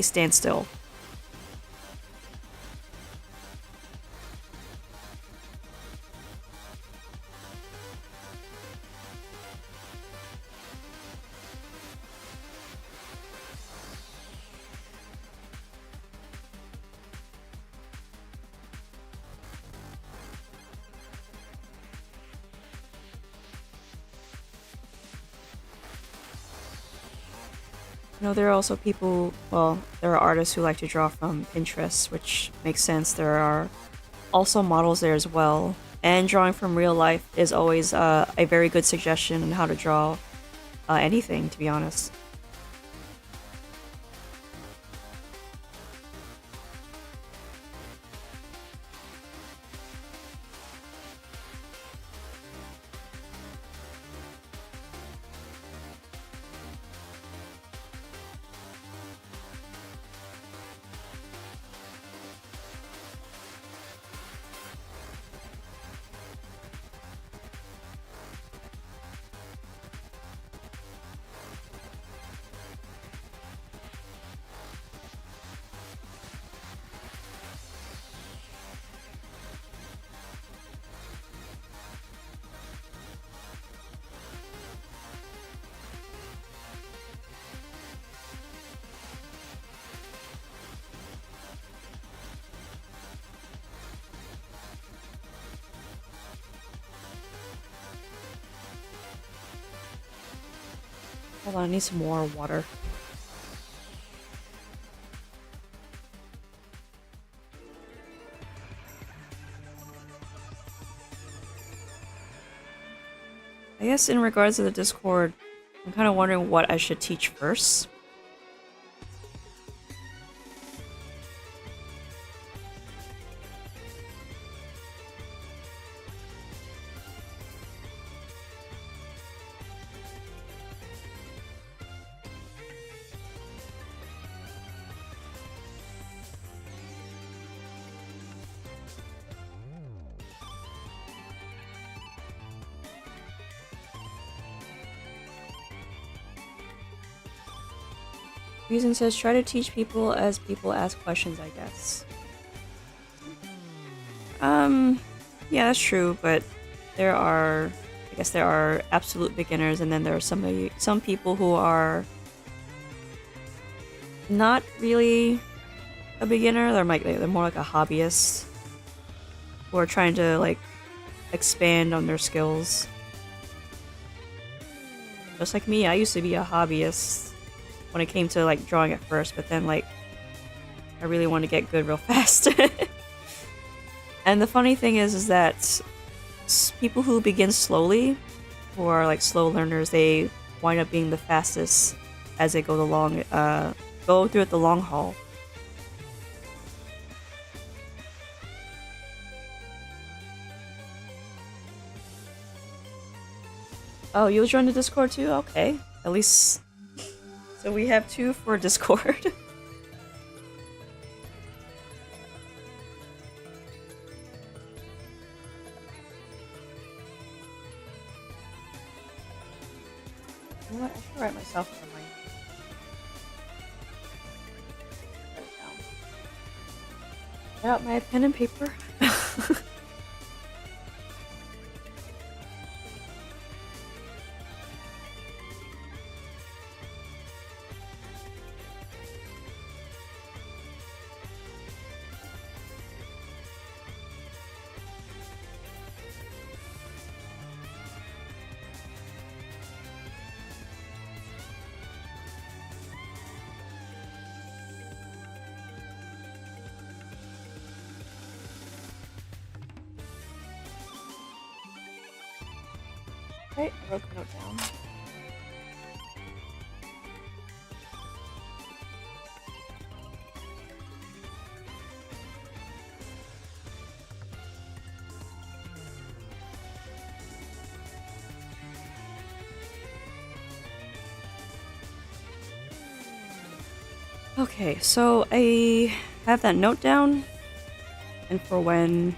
stand still. You know, there are also people, well, there are artists who like to draw from Pinterest, which makes sense. There are also models there as well. And drawing from real life is always a very good suggestion on how to draw anything, to be honest. Hold on, I need some more water. I guess in regards to the Discord, I'm kind of wondering what I should teach first. Reason says try to teach people as people ask questions, I guess. Yeah, that's true, but there are, I guess there are absolute beginners, and then there are some people who are not really a beginner. They're more like a hobbyist who are trying to like expand on their skills. Just like me, I used to be a hobbyist when it came to like drawing at first, but then like I really want to get good real fast. And the funny thing is that people who begin slowly, who are like slow learners, they wind up being the fastest as they go through it the long haul. Oh, you'll join the Discord too? Okay. At least... So we have two for Discord. You know what? I should write myself a reminder. Write it down. Get out my pen and paper. Okay, I wrote the note down. Okay, so I have that note down, and for when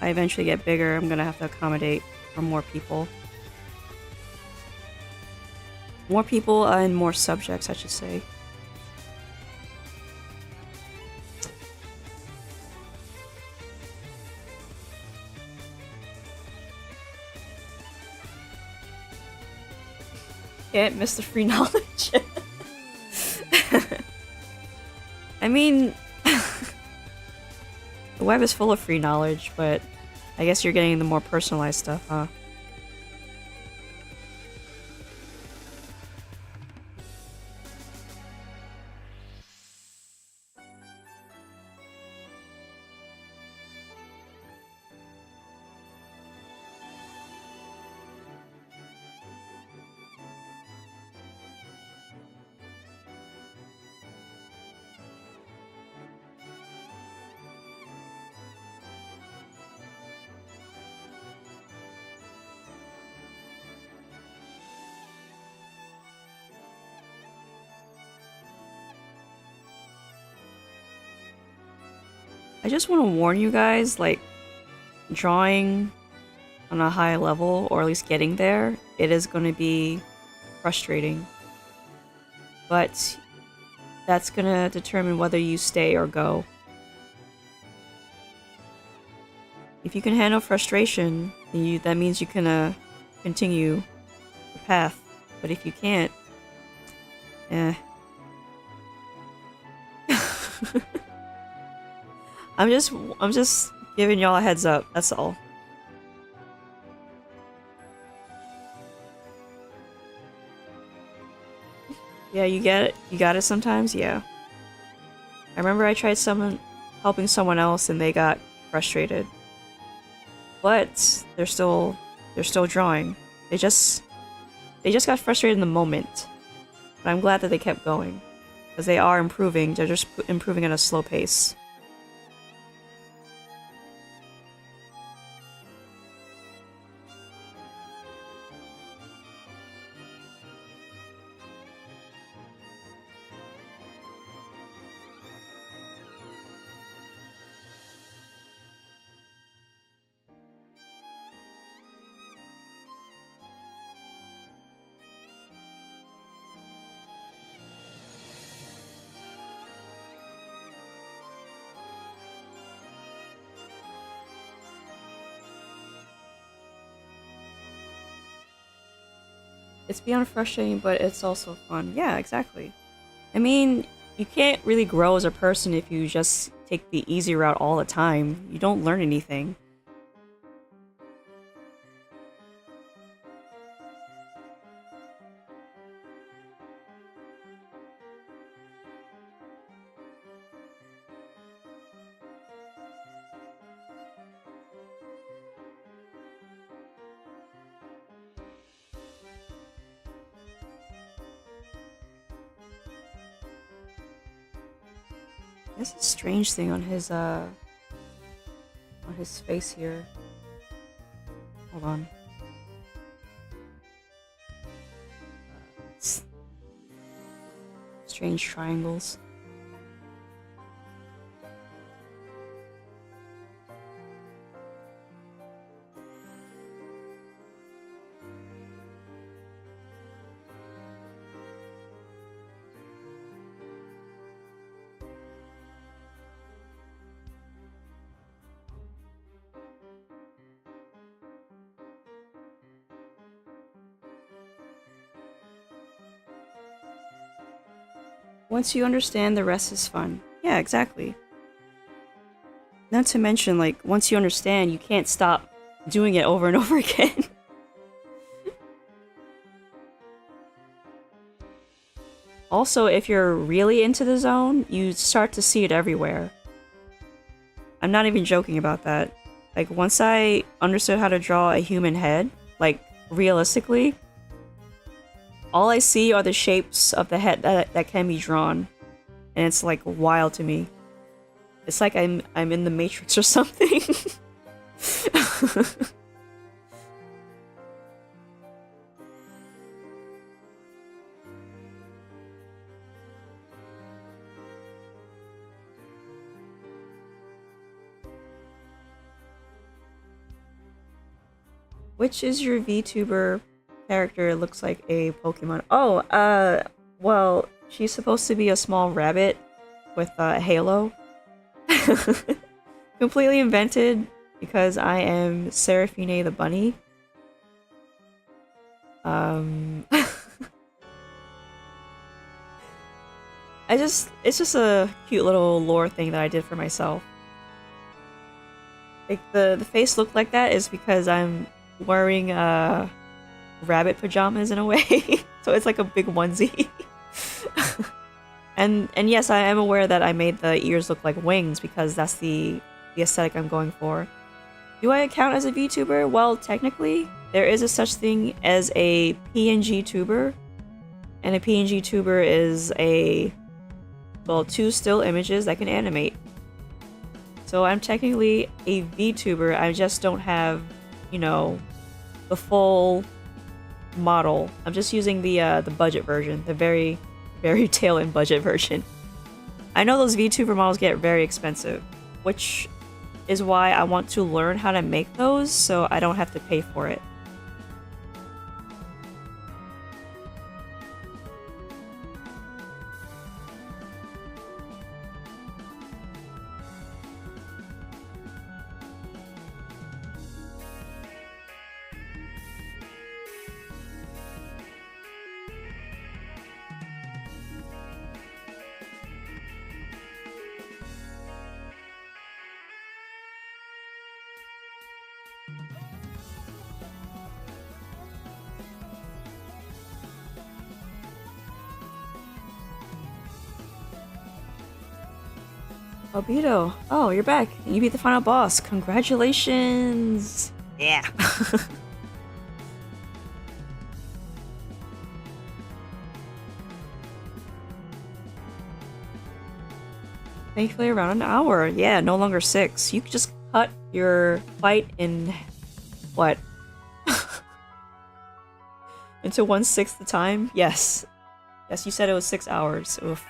I eventually get bigger, I'm gonna have to accommodate for more people. More people and more subjects, I should say. Can't miss the free knowledge. I mean, the web is full of free knowledge, but I guess you're getting the more personalized stuff, huh? I just want to warn you guys, like, drawing on a high level, or at least getting there, it is going to be frustrating. But that's going to determine whether you stay or go. If you can handle frustration, that means you can continue the path. But if you can't, eh. I'm just giving y'all a heads up, that's all. Yeah, you get it. You got it sometimes, yeah. I remember I tried helping someone else and they got frustrated. But they're still drawing. They just got frustrated in the moment. But I'm glad that they kept going. Because they are improving, they're just improving at a slow pace. It's beyond frustrating, but it's also fun. Yeah, exactly. I mean, you can't really grow as a person if you just take the easy route all the time. You don't learn anything. There's a strange thing on his face here. Hold on. Strange triangles. Once you understand, the rest is fun. Yeah, exactly. Not to mention, like, once you understand, you can't stop doing it over and over again. Also, if you're really into the zone, you start to see it everywhere. I'm not even joking about that. Like, once I understood how to draw a human head, like, realistically, all I see are the shapes of the head that can be drawn. And it's, like, wild to me. It's like I'm in the Matrix or something. Which is your VTuber character? It looks like a Pokemon. Oh, well, she's supposed to be a small rabbit with a halo. Completely invented because I am Seraphine the bunny. It's just a cute little lore thing that I did for myself. Like, the face looked like that is because I'm wearing rabbit pajamas in a way. So it's like a big onesie. and yes, I am aware that I made the ears look like wings because that's the aesthetic I'm going for. Do I count as a VTuber? Well, technically, there is a such thing as a pngtuber. And a pngtuber is well, 2 still images that can animate. So I'm technically a VTuber, I just don't have, you know, the full model. I'm just using the budget version, the very, very tail-end budget version. I know those VTuber models get very expensive. which is why I want to learn how to make those so I don't have to pay for it. Obito, oh, you're back. You beat the final boss. Congratulations! Yeah. Thankfully around an hour. Yeah, no longer 6. You could just cut your fight in... what? Into 1/6 the time? Yes. Yes, you said it was 6 hours. Oof.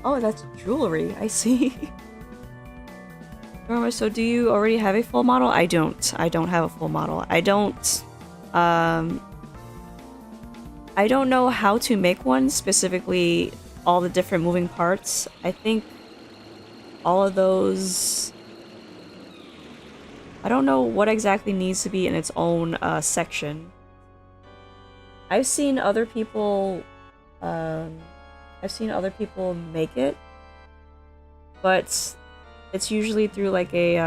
Oh, that's jewelry. I see. So do you already have a full model? I don't. I don't have a full model. I don't know how to make one, specifically all the different moving parts. I think all of those... I don't know what exactly needs to be in its own section. I've seen other people make it, but it's usually through like a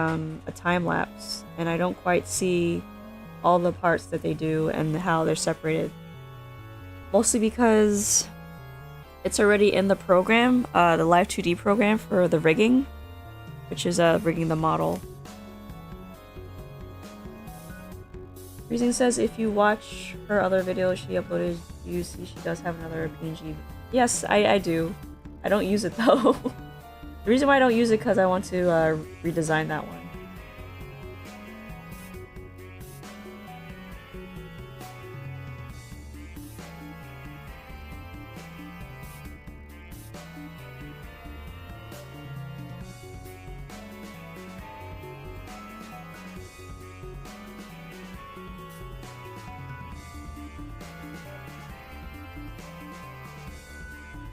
time lapse, and I don't quite see all the parts that they do and how they're separated. Mostly because it's already in the program, the Live 2D program for the rigging, which is rigging the model. Freezing says if you watch her other videos she uploaded, you see she does have another PNG. Yes, I do. I don't use it though. The reason why I don't use it because I want to redesign that one.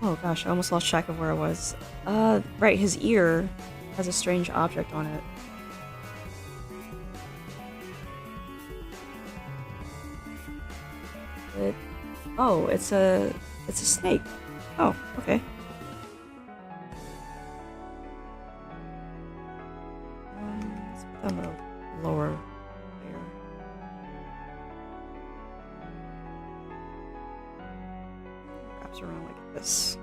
Oh gosh, I almost lost track of where I was. Right, his ear has a strange object on it. Oh, it's a snake. Oh, okay. Let's put down the lower layer. Wraps around like this.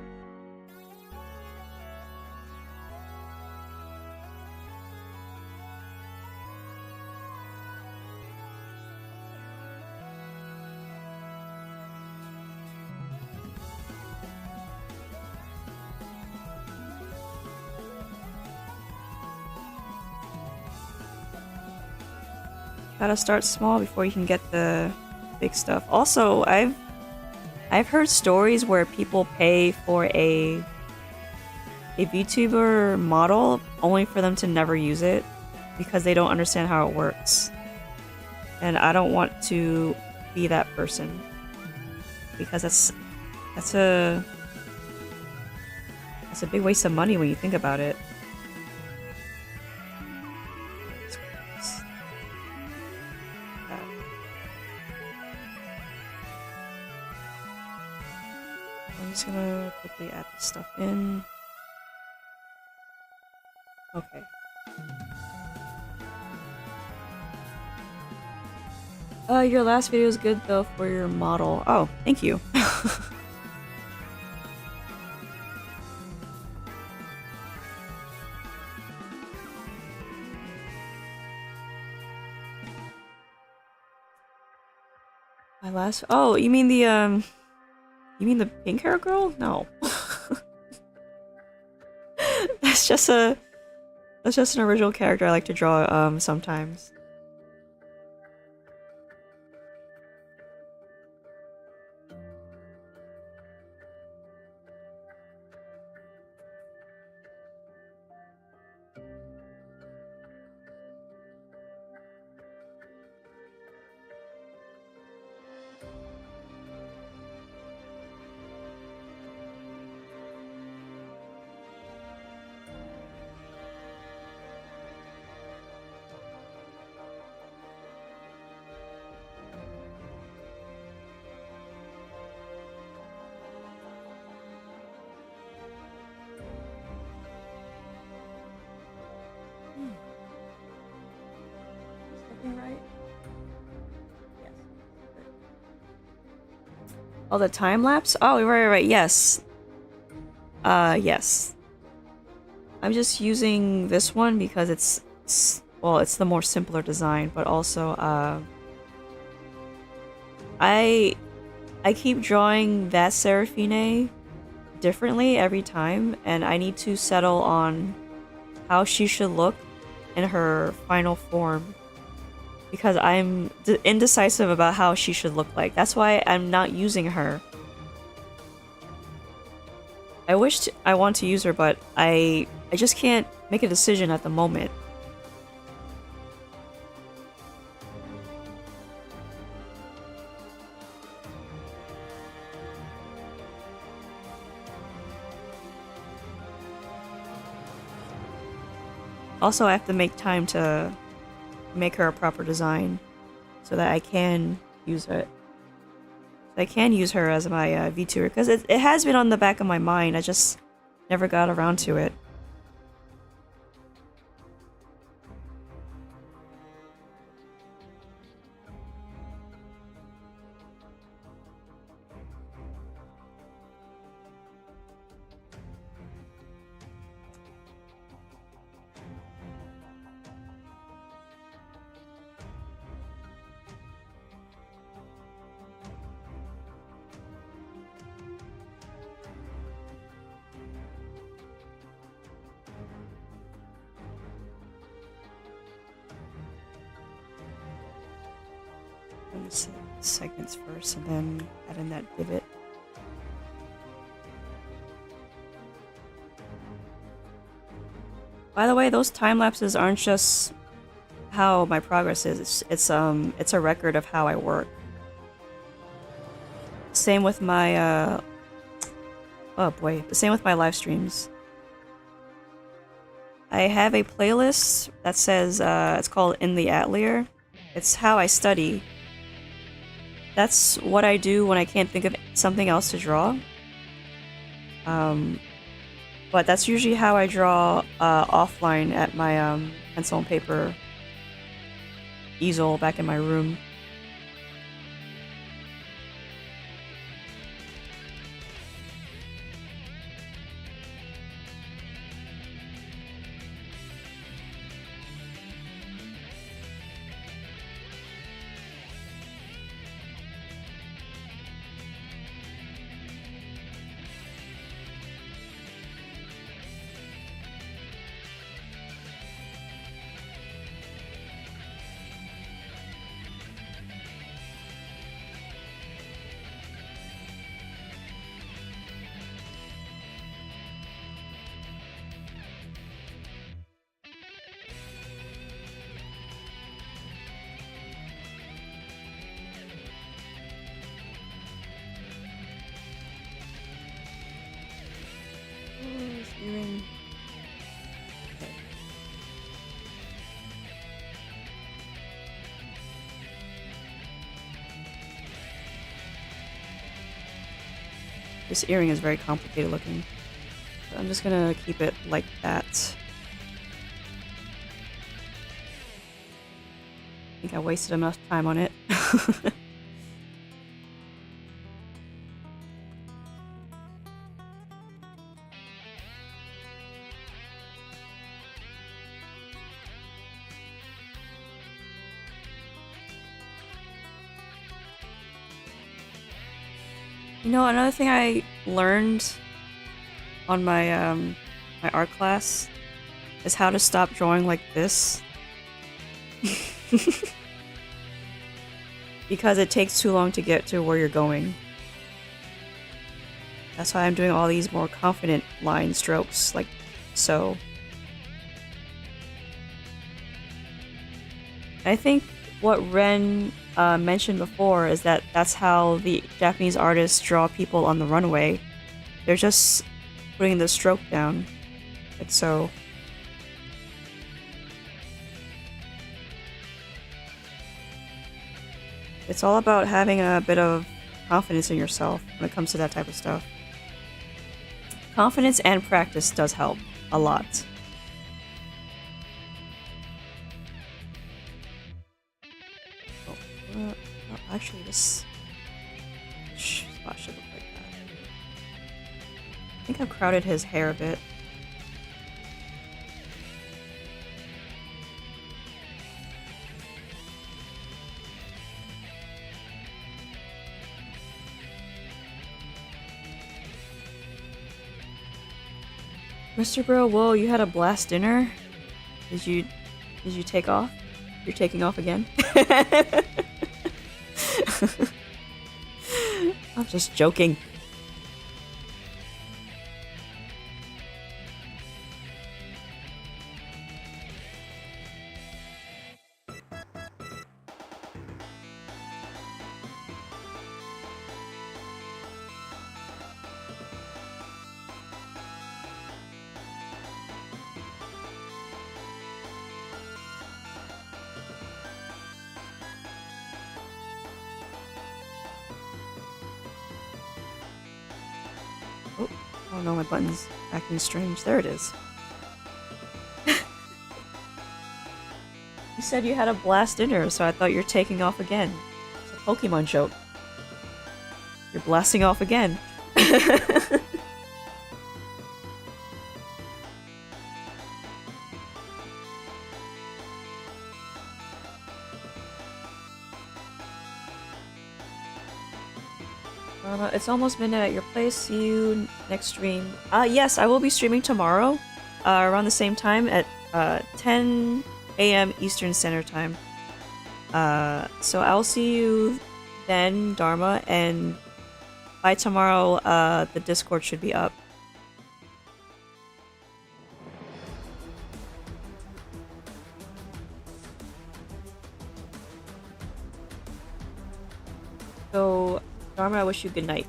Gotta start small before you can get the big stuff. Also, I've heard stories where people pay for a VTuber model only for them to never use it because they don't understand how it works. And I don't want to be that person because that's a big waste of money when you think about it. I'm just gonna quickly add this stuff in. Okay. Your last video is good though for your model. Oh, thank you. last. Oh, you mean the pink hair girl? No. That's just an original character I like to draw sometimes. Right? Yes. Oh, the time lapse? Oh, right. Yes. Yes. I'm just using this one because it's the more simpler design, but also, I keep drawing that Seraphine differently every time, and I need to settle on how she should look in her final form. Because I'm indecisive about how she should look like. That's why I'm not using her. I want to use her, but I just can't make a decision at the moment. Also, I have to make time to make her a proper design so that I can use it. I can use her as my VTuber because it has been on the back of my mind. I just never got around to it. Segments first and then add in that divot. By the way, those time lapses aren't just how my progress is. It's a record of how I work. Same with my oh boy, same with my live streams. I have a playlist that says it's called In the Atelier. It's how I study. That's what I do when I can't think of something else to draw. But that's usually how I draw offline at my pencil and paper easel back in my room. This earring is very complicated looking. So I'm just gonna keep it like that. I think I wasted enough time on it. You know, another thing I learned on my my art class is how to stop drawing like this. Because it takes too long to get to where you're going. That's why I'm doing all these more confident line strokes, like so. I think what Ren mentioned before is that that's how the Japanese artists draw people on the runway. They're just putting the stroke down, like so. It's all about having a bit of confidence in yourself when it comes to that type of stuff. Confidence and practice does help a lot. Oh, actually, this spot should look like that. I think I've crowded his hair a bit. Mr. Bro, whoa, you had a blast dinner? Did you take off? You're taking off again? I'm just joking. Oh no, my button's acting strange. There it is. You said you had a blast dinner, so I thought you're taking off again. It's a Pokemon joke. You're blasting off again. It's almost midnight at your place. See you next stream. Yes, I will be streaming tomorrow, around the same time at 10 a.m. Eastern Standard Time. So I'll see you then, Dharma, and by tomorrow, the Discord should be up. So, Dharma, I wish you good night.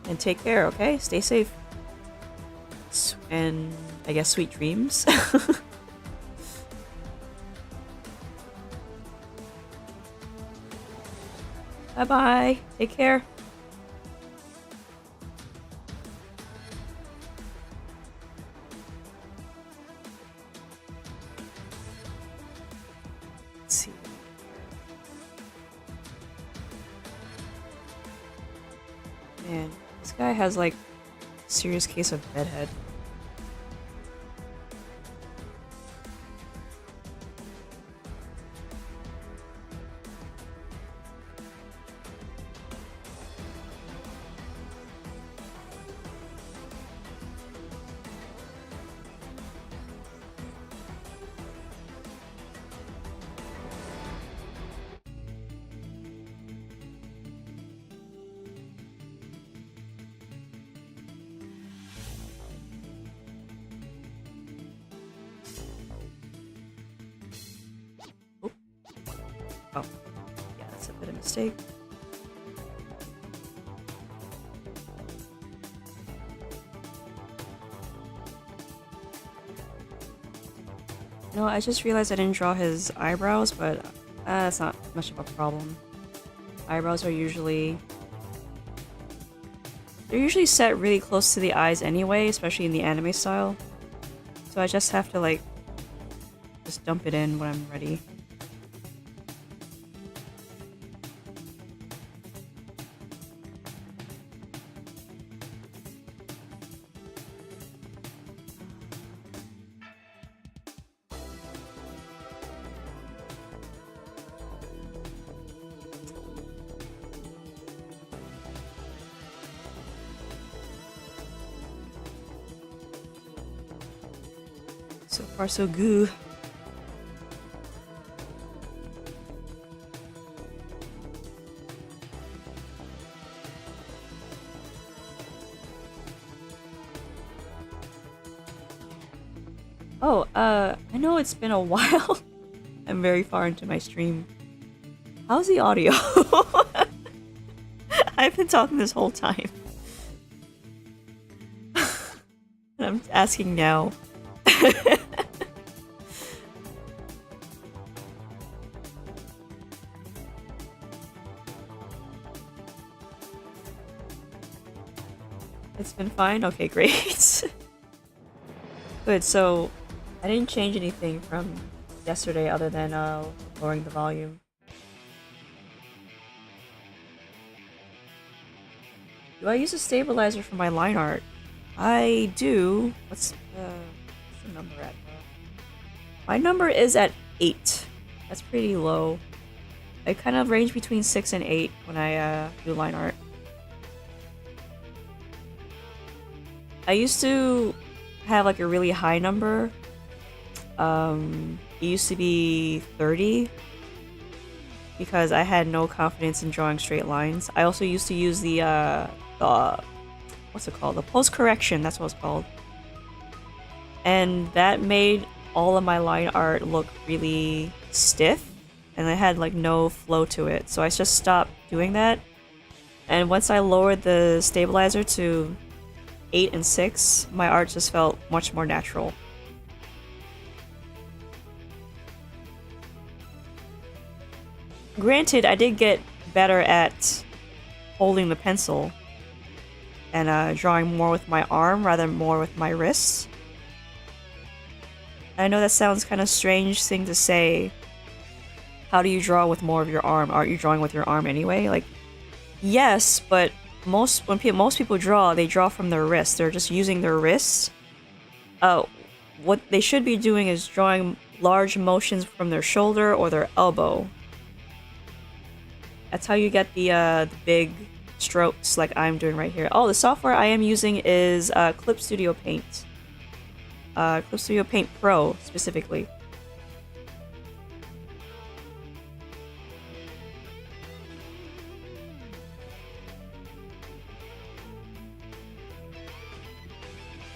And take care, okay? Stay safe. And, I guess, sweet dreams. Bye-bye. Take care. Let's see. Man, this guy has, like, a serious case of bedhead. Oh, yeah, that's a bit of a mistake. No, I just realized I didn't draw his eyebrows, but that's not much of a problem. Eyebrows are usually... they're usually set really close to the eyes anyway, especially in the anime style. So I just have to, like, just dump it in when I'm ready. So far, so good. Oh, I know it's been a while. I'm very far into my stream. How's the audio? I've been talking this whole time. And I'm asking now. It's been fine? Okay, great. Good, so I didn't change anything from yesterday other than lowering the volume. Do I use a stabilizer for my line art? I do. What's the number at though? My number is at 8. That's pretty low. I kind of range between 6 and 8 when I do line art. I used to have like a really high number. It used to be 30 because I had no confidence in drawing straight lines. I also used to use the what's it called? The post correction, that's what it's called. And that made all of my line art look really stiff and I had like no flow to it. So I just stopped doing that. And once I lowered the stabilizer to 8 and 6, my art just felt much more natural. Granted, I did get better at holding the pencil and drawing more with my arm rather than more with my wrists. I know that sounds kind of strange thing to say. How do you draw with more of your arm? Aren't you drawing with your arm anyway? Like, yes, but most people draw, they draw from their wrists. They're just using their wrists. What they should be doing is drawing large motions from their shoulder or their elbow. That's how you get the big strokes like I'm doing right here. Oh, the software I am using is Clip Studio Paint. Clip Studio Paint Pro, specifically.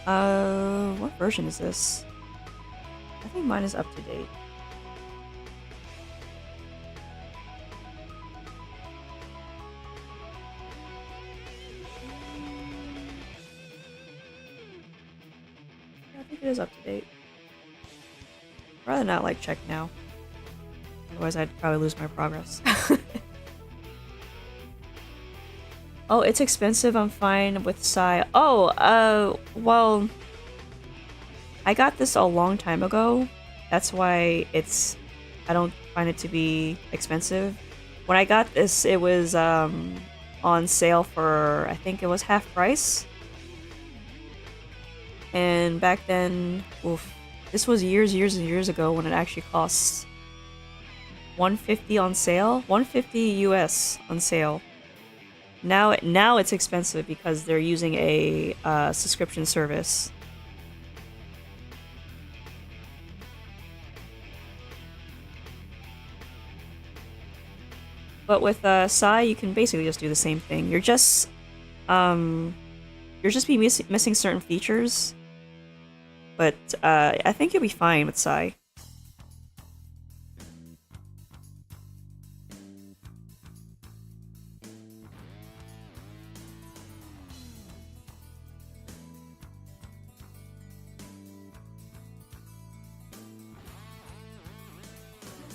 What version is this? I think mine is up to date. I think it is up to date. I'd rather not like check now. Otherwise I'd probably lose my progress. Oh, it's expensive. I'm fine with Psy. Oh, well, I got this a long time ago. That's why I don't find it to be expensive. When I got this, it was on sale for, I think it was half price. And back then, oof, this was years and years ago when it actually cost $150 on sale, $150 US on sale. Now it's expensive because they're using a subscription service. But with Psy, you can basically just do the same thing. You're just be missing certain features. But I think you'll be fine with Psy.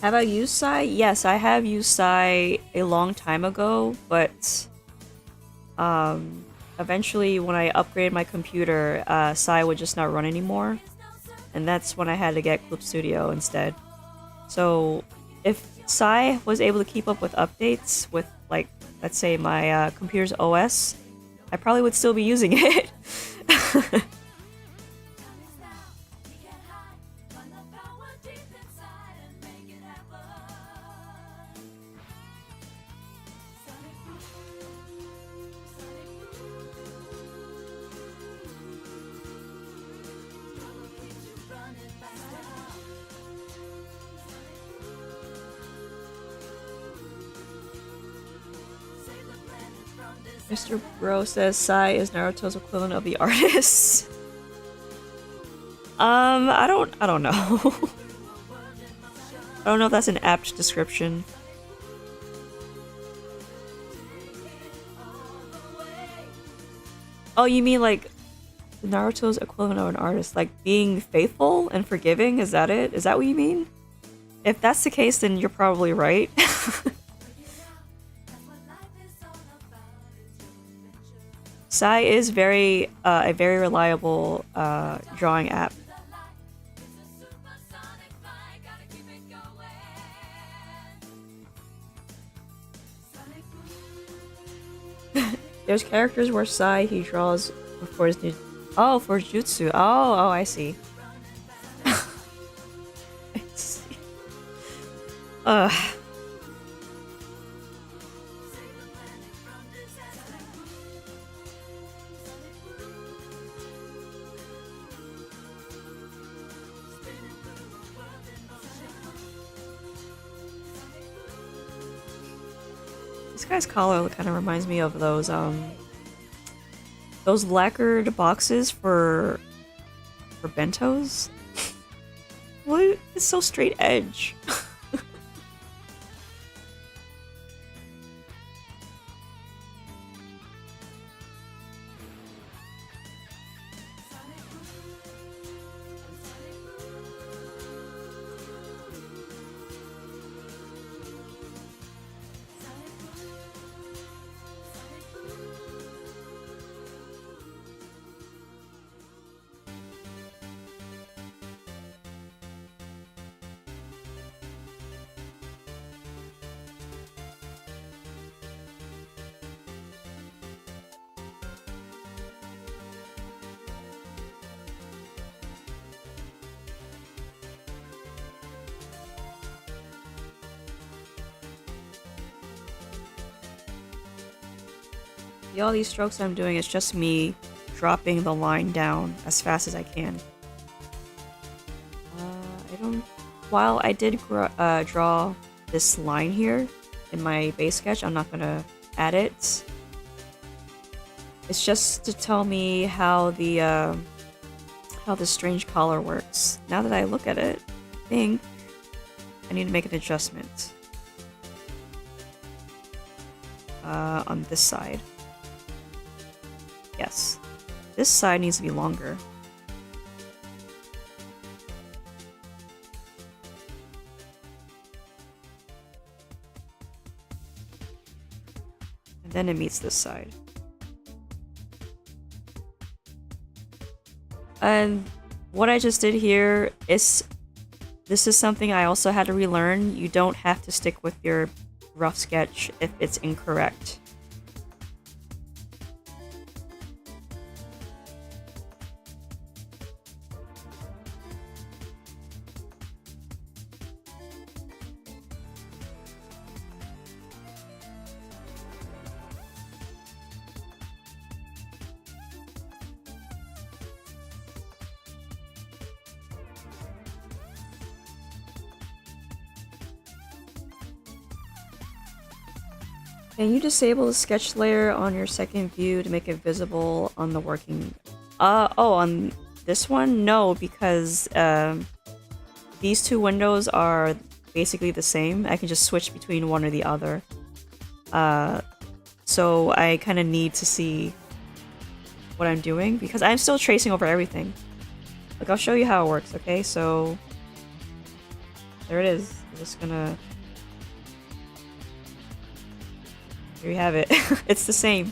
Have I used Psy? Yes, I have used Psy a long time ago, but eventually when I upgraded my computer, Psy would just not run anymore. And that's when I had to get Clip Studio instead. So if Psy was able to keep up with updates with, like, let's say my computer's OS, I probably would still be using it. Mr. Bro says Sai is Naruto's equivalent of the artist. I don't know. I don't know if that's an apt description. Oh, you mean like Naruto's equivalent of an artist, like being faithful and forgiving? Is that it? Is that what you mean? If that's the case, then you're probably right. Sai is a very reliable drawing app. There's characters where Sai he draws before his new. Oh, for jutsu. Oh, I see. I see. This guy's collar kind of reminds me of those lacquered boxes for bentos. What? It's so straight edge. All these strokes I'm doing is just me dropping the line down as fast as I can. While I did draw this line here in my base sketch, I'm not gonna add it. It's just to tell me how the strange collar works. Now that I look at it, I think I need to make an adjustment on this side. Yes, this side needs to be longer. And then it meets this side. And what I just did here is, this is something I also had to relearn. You don't have to stick with your rough sketch if it's incorrect. Can you disable the sketch layer on your second view to make it visible on the working... oh, on this one? No, because these two windows are basically the same. I can just switch between one or the other. So I kind of need to see what I'm doing, because I'm still tracing over everything. Like, I'll show you how it works, okay? So... there it is. I'm just gonna... here you have it. It's the same.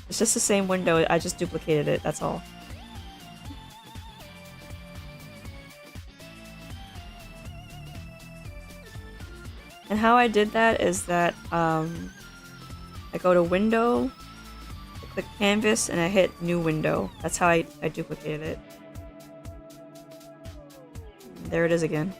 It's just the same window. I just duplicated it. That's all. And how I did that is that I go to Window, I click Canvas, and I hit New Window. That's how I duplicated it. There it is again.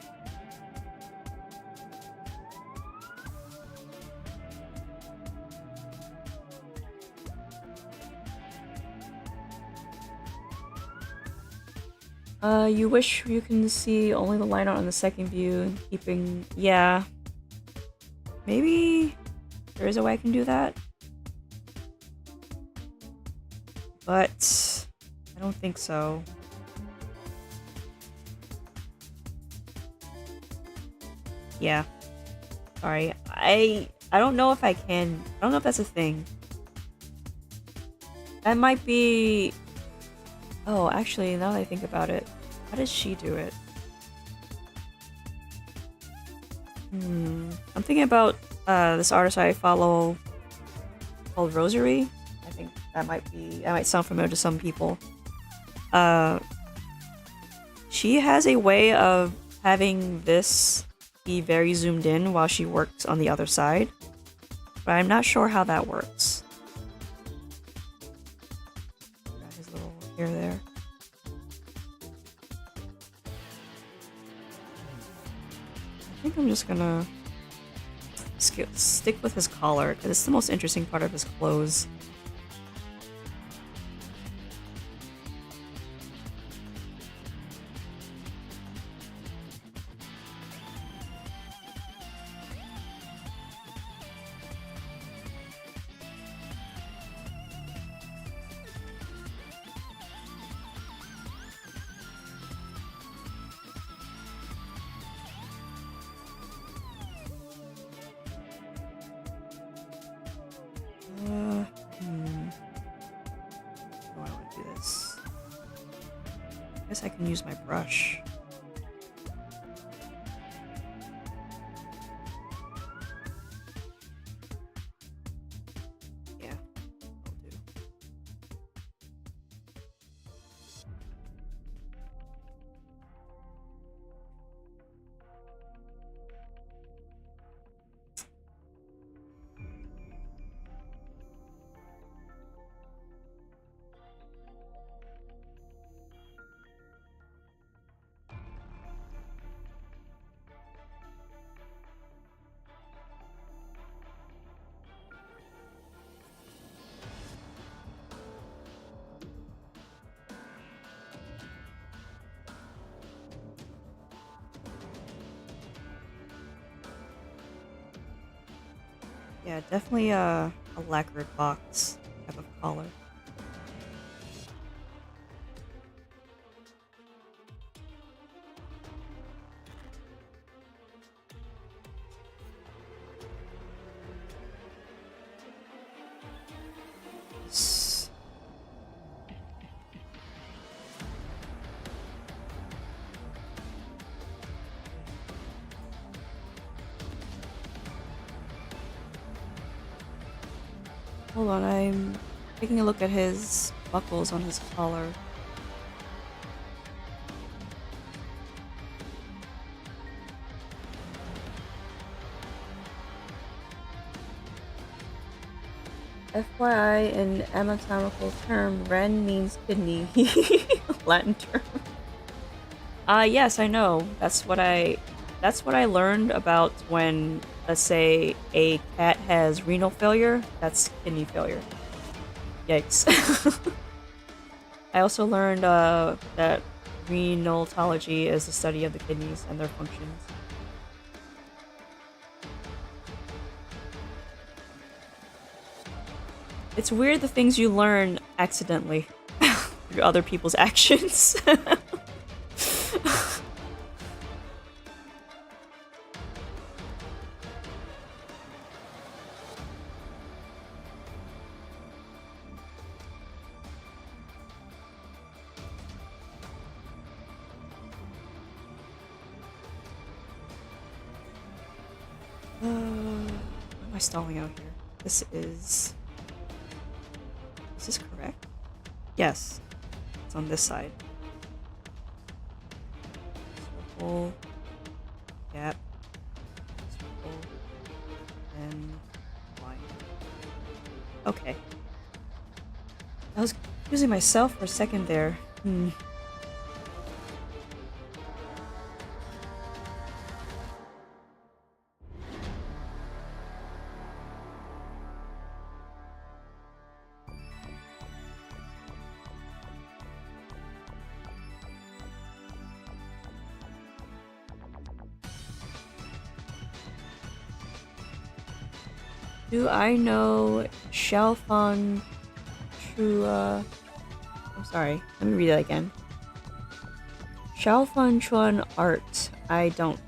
You wish you can see only the line art on the second view and keeping... yeah. Maybe there is a way I can do that. but I don't think so. Yeah. Sorry. I don't know if I can. I don't know if that's a thing. That might be... Oh, actually, now that I think about it, how does she do it? I'm thinking about this artist I follow called Rosary. I think that might sound familiar to some people. She has a way of having this be very zoomed in while she works on the other side, but I'm not sure how that works. Got his little hair there. I think I'm just gonna stick with his collar, because it's the most interesting part of his clothes. I can use my brush. Yeah, will do. Yeah, definitely a lacquered box type of collar. Hold on, I'm taking a look at his buckles on his collar. FYI, in anatomical term, Ren means kidney. Latin term. Yes, I know. That's what I learned about when, let's say, a cat has renal failure. That's kidney failure. Yikes. I also learned that renaltology is the study of the kidneys and their functions. It's weird the things you learn accidentally through other people's actions. What am I stalling out here? This is this correct? Yes. It's on this side. Circle. Gap. Circle. And line. Okay. I was confusing myself for a second there. Do I know Xiaofang Chua sorry. Let me read that again. Xiaofan Chuan Art. I don't.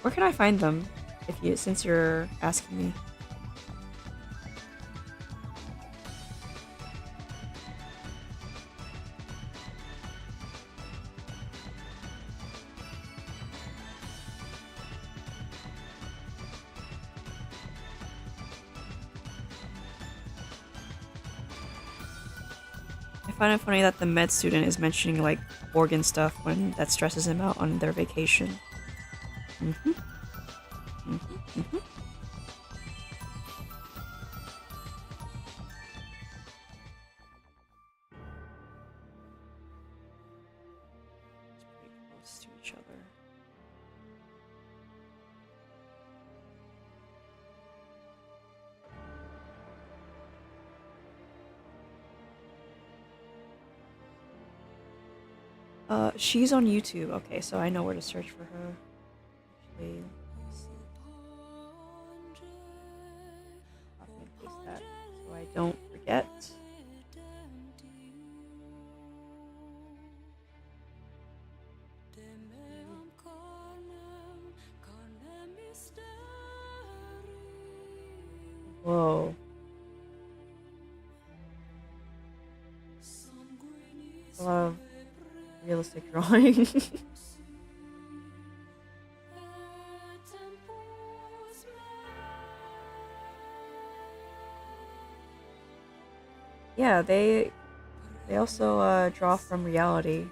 Where can I find them? Since you're asking me. I find it funny that the med student is mentioning like organ stuff when that stresses him out on their vacation. She's on YouTube. Okay, so I know where to search for her. Actually, let's see. I'm gonna paste that so I don't forget. Whoa. I love realistic drawing. Yeah, they also draw from reality.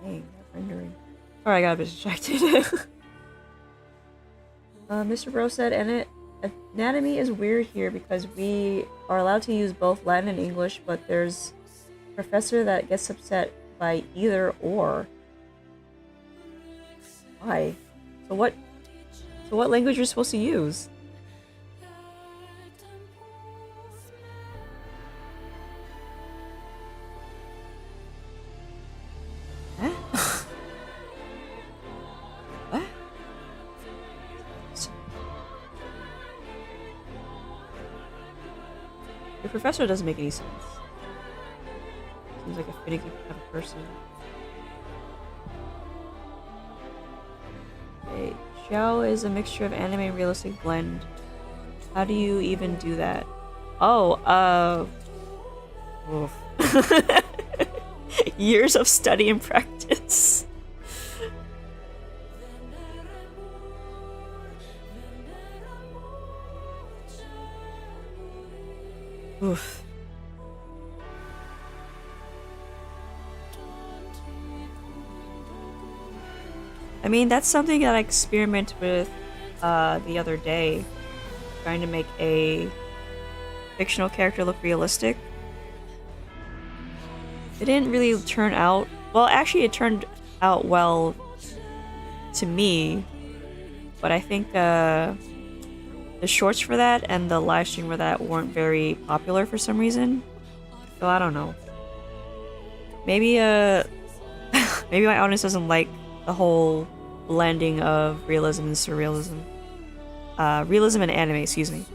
Dang, that rendering. Sorry, I got a bit distracted. Mr. Bro said, anatomy is weird here because we are allowed to use both Latin and English, but there's a professor that gets upset by either or. Why? So what language are you supposed to use? The professor doesn't make any sense. Seems like a finicky type of person. Okay, Xiao is a mixture of anime and realistic blend. How do you even do that? Oh, oof. Years of study and practice. Oof. I mean, that's something that I experimented with the other day. Trying to make a fictional character look realistic. It didn't really turn out... Well, actually it turned out well to me. But I think the shorts for that and the live stream for that weren't very popular for some reason. So I don't know. Maybe maybe my audience doesn't like the whole blending of realism and surrealism. Realism and anime, excuse me.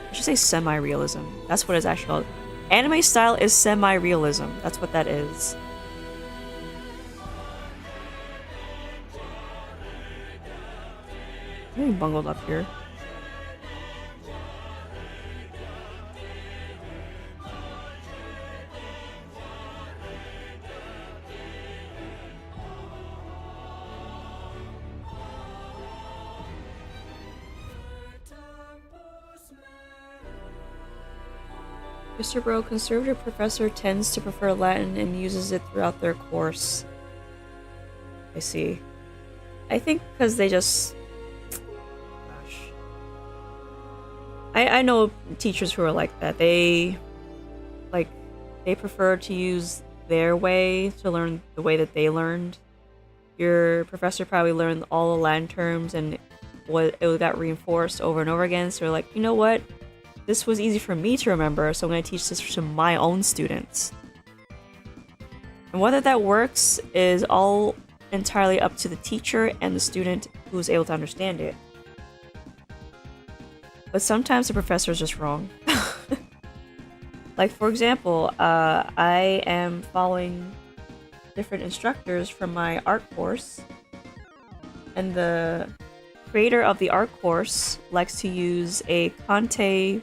I should say semi-realism. That's what it's actually called. Anime style is semi-realism. That's what that is. I'm getting bungled up here. Mr. Bro, conservative professor tends to prefer Latin and uses it throughout their course. I see. I think because they just... Gosh. I know teachers who are like that. They prefer to use their way to learn the way that they learned. Your professor probably learned all the Latin terms and it got reinforced over and over again. So they're like, you know what? This was easy for me to remember, so I'm going to teach this to my own students. And whether that works is all entirely up to the teacher and the student who's able to understand it. But sometimes the professor is just wrong. Like, for example, I am following different instructors from my art course, and the creator of the art course likes to use a Conte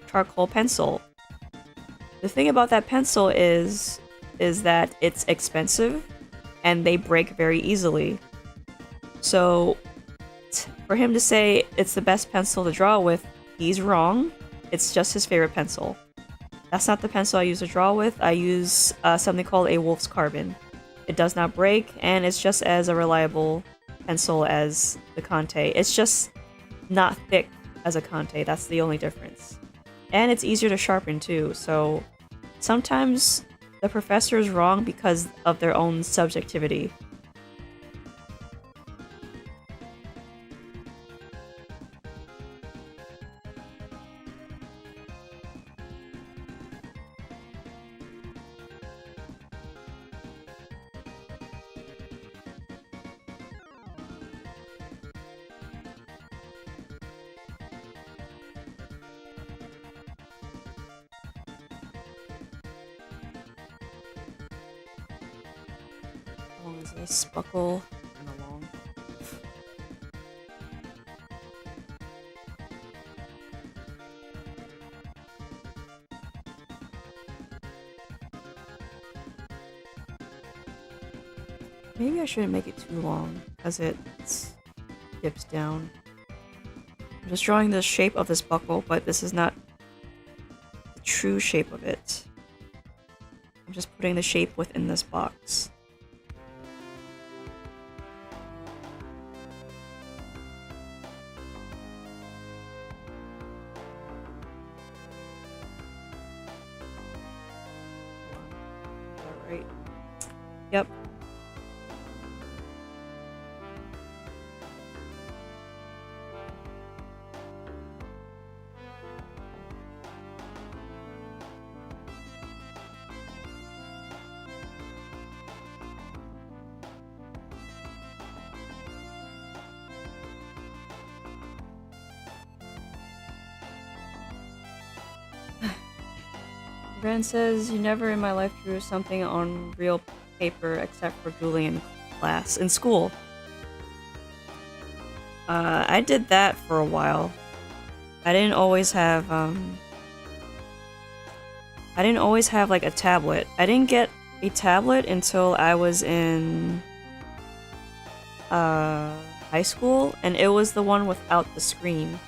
charcoal pencil. The thing about that pencil is that it's expensive and they break very easily. So for him to say it's the best pencil to draw with, he's wrong. It's just his favorite pencil. That's not the pencil I use to draw with. I use something called a Wolf's Carbon. It does not break, and it's just as a reliable pencil as the Conte. It's just not thick as a Conte. That's the only difference. And it's easier to sharpen too, so sometimes the professor is wrong because of their own subjectivity. How long is this buckle? Kind of long. Maybe I shouldn't make it too long, because it dips down. I'm just drawing the shape of this buckle, but this is not the true shape of it. I'm just putting the shape within this box. Alright. Yep. Ren says, you never in my life drew something on real paper except for doodling in class, in school. I did that for a while. I didn't always have like a tablet. I didn't get a tablet until I was in high school, and it was the one without the screen.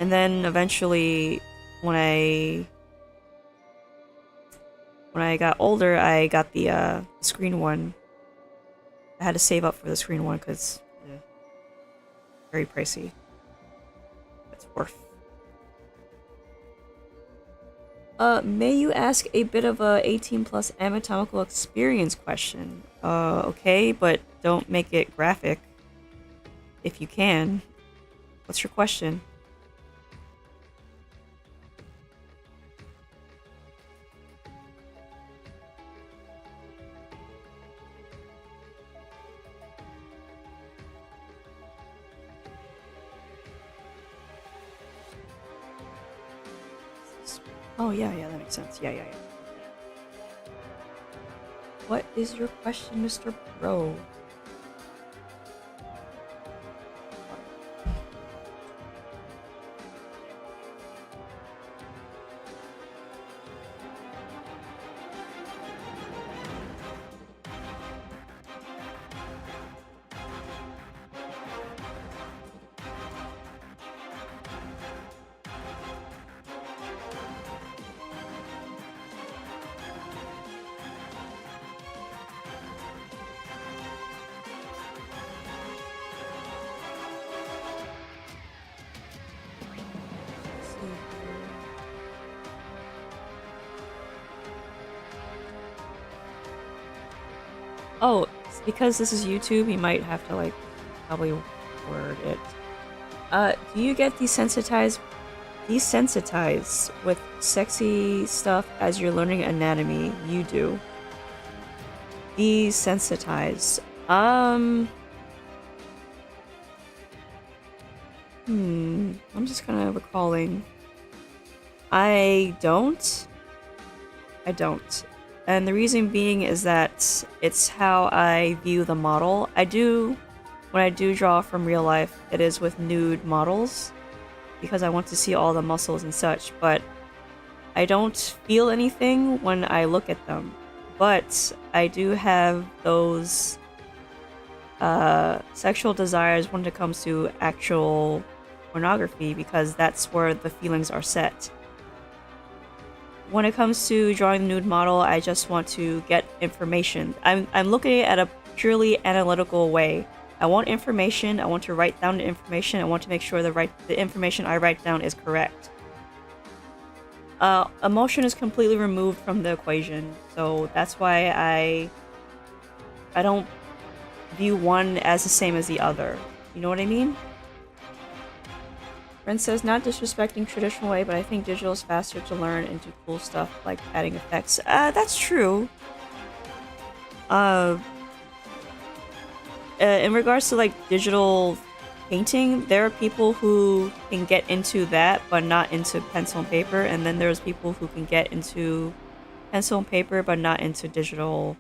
And then eventually, when I got older, I got the screen one. I had to save up for the screen one because very pricey. It's worth. May you ask a bit of a 18+ anatomical experience question? Okay, but don't make it graphic. If you can. What's your question? Oh, yeah, that makes sense. Yeah. What is your question, Mr. Bro? Oh, because this is YouTube, you might have to, like, probably word it. Do you get desensitized with sexy stuff as you're learning anatomy? You do. Desensitized. I'm just kind of recalling. I don't. And the reason being is that it's how I view the model. When I do draw from real life, it is with nude models because I want to see all the muscles and such, but I don't feel anything when I look at them. But I do have those sexual desires when it comes to actual pornography because that's where the feelings are set. When it comes to drawing the nude model, I just want to get information. I'm looking at it a purely analytical way. I want information, I want to write down the information, I want to make sure the information I write down is correct. Emotion is completely removed from the equation, so that's why I don't view one as the same as the other. You know what I mean? Ren says, not disrespecting traditional way, but I think digital is faster to learn and do cool stuff like adding effects. That's true. In regards to like digital painting, there are people who can get into that, but not into pencil and paper, and then there's people who can get into pencil and paper, but not into digital.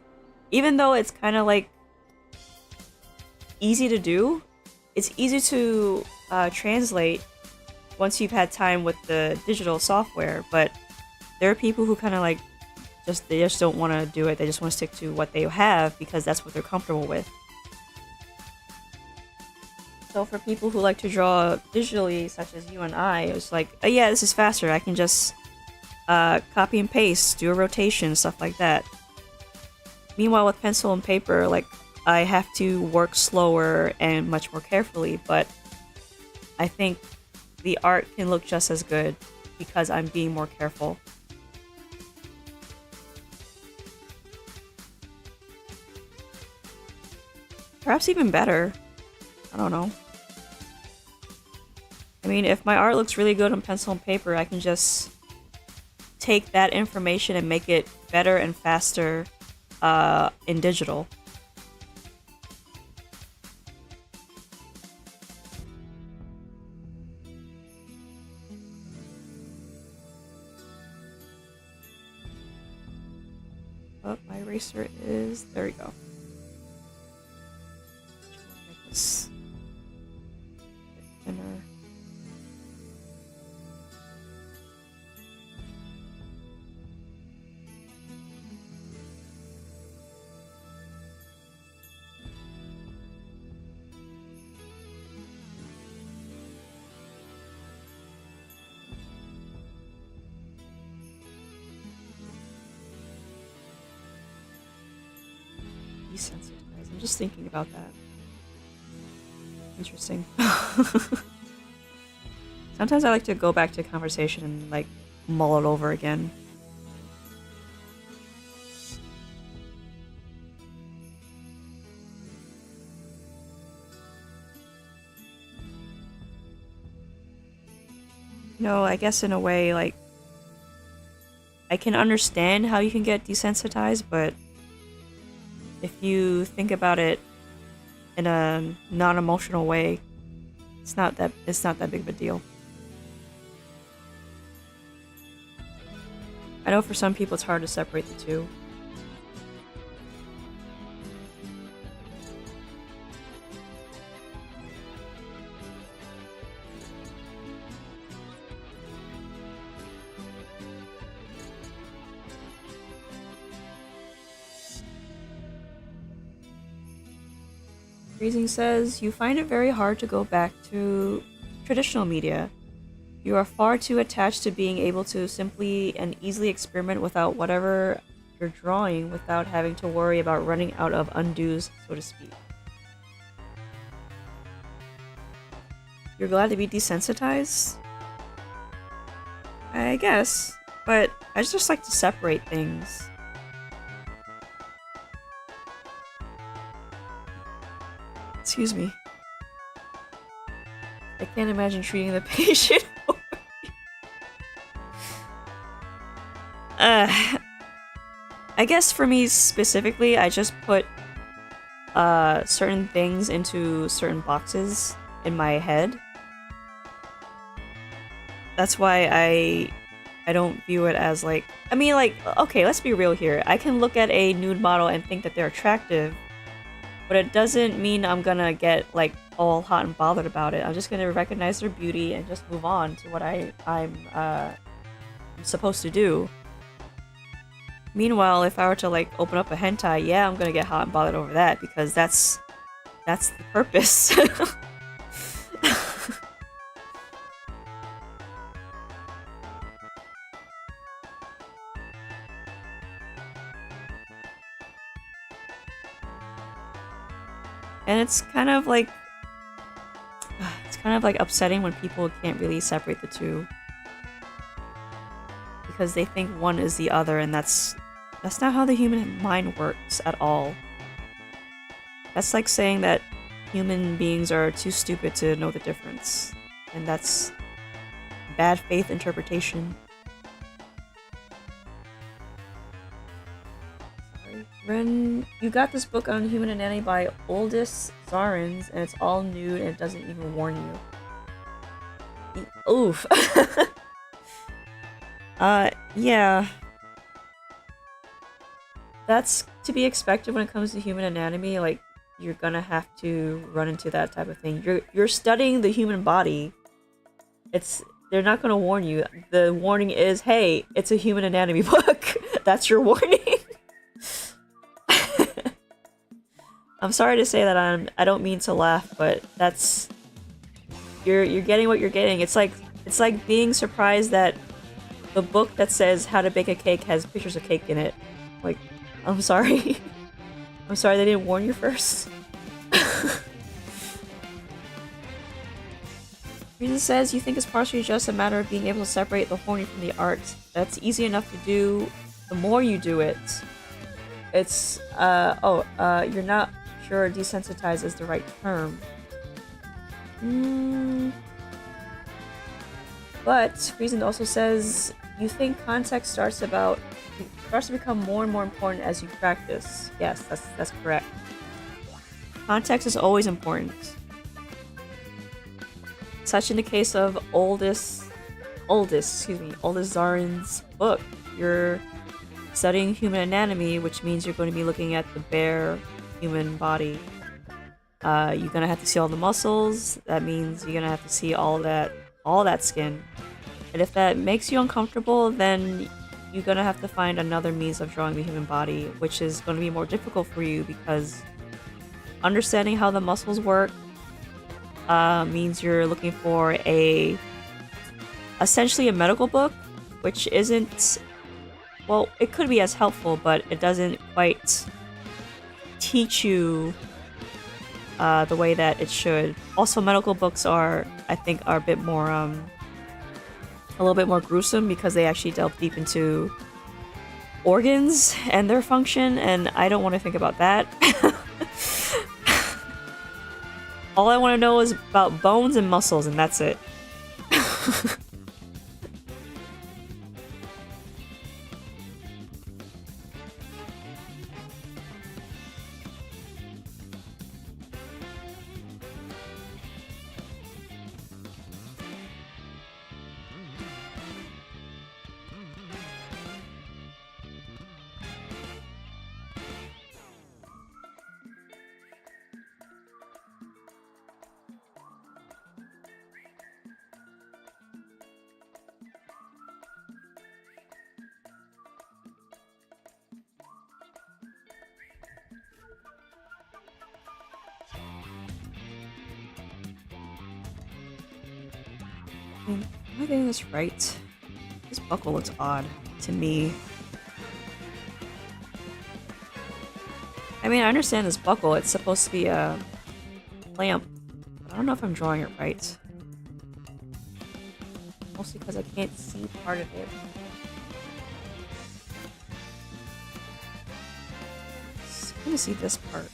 Even though it's kind of like easy to do, it's easy to translate once you've had time with the digital software, but there are people who kind of like they just don't want to do it. They just want to stick to what they have because that's what they're comfortable with. So for people who like to draw digitally, such as you and I, it's like, oh yeah, this is faster. I can just copy and paste, do a rotation, stuff like that. Meanwhile, with pencil and paper, like I have to work slower and much more carefully, but I think the art can look just as good because I'm being more careful. Perhaps even better. I don't know. I mean, if my art looks really good on pencil and paper, I can just take that information and make it better and faster in digital. Oh, my eraser is... there we go. Make this thinner. Desensitize. I'm just thinking about that. Interesting. Sometimes I like to go back to conversation and like mull it over again. No, I guess in a way, like, I can understand how you can get desensitized, but if you think about it in a non-emotional way, it's not that big of a deal. I know for some people it's hard to separate the two. Freezing says, you find it very hard to go back to traditional media. You are far too attached to being able to simply and easily experiment without whatever you're drawing without having to worry about running out of undos, so to speak. You're glad to be desensitized? I guess, but I just like to separate things. Excuse me. I can't imagine treating the patient. I I guess for me specifically, I just put certain things into certain boxes in my head. That's why I don't view it as like, I mean, like, okay, let's be real here. I can look at a nude model and think that they're attractive, but it doesn't mean I'm gonna get like all hot and bothered about it. I'm just gonna recognize their beauty and just move on to what I'm supposed to do. Meanwhile, if I were to like open up a hentai, yeah, I'm gonna get hot and bothered over that because that's the purpose. And it's kind of like upsetting when people can't really separate the two. Because they think one is the other, and that's not how the human mind works at all. That's like saying that human beings are too stupid to know the difference. And that's bad faith interpretation. Sorry. Ren, you got this book on human anatomy by Oldest Zarins, and it's all nude and it doesn't even warn you. Oof. Yeah. That's to be expected when it comes to human anatomy. Like, you're gonna have to run into that type of thing. You're studying the human body. They're not gonna warn you. The warning is, hey, it's a human anatomy book. That's your warning. I'm sorry to say that I don't mean to laugh, but that's you're getting what you're getting. It's like being surprised that the book that says how to bake a cake has pictures of cake in it. Like, I'm sorry. I'm sorry they didn't warn you first. Reason says you think it's partially just a matter of being able to separate the horny from the art. That's easy enough to do the more you do it. It's, you're not sure desensitized is the right term. But Reason also says you think context starts to become more and more important as you practice. Yes, that's correct. Context is always important. Such in the case of Oldest Zarin's book. You're studying human anatomy, which means you're going to be looking at the bare human body. You're gonna have to see all the muscles. That means you're gonna have to see all that skin. And if that makes you uncomfortable, then you're gonna have to find another means of drawing the human body, which is going to be more difficult for you because understanding how the muscles work means you're looking for essentially a medical book, which isn't, well, it could be as helpful, but it doesn't quite teach you the way that it should. Also, medical books I think are a bit more, a little bit more gruesome because they actually delve deep into organs and their function, and I don't want to think about that. All I want to know is about bones and muscles, and that's it. Am I getting this right? This buckle looks odd to me. I mean, I understand this buckle. It's supposed to be a lamp. But I don't know if I'm drawing it right. Mostly because I can't see part of it. I'm gonna see this part.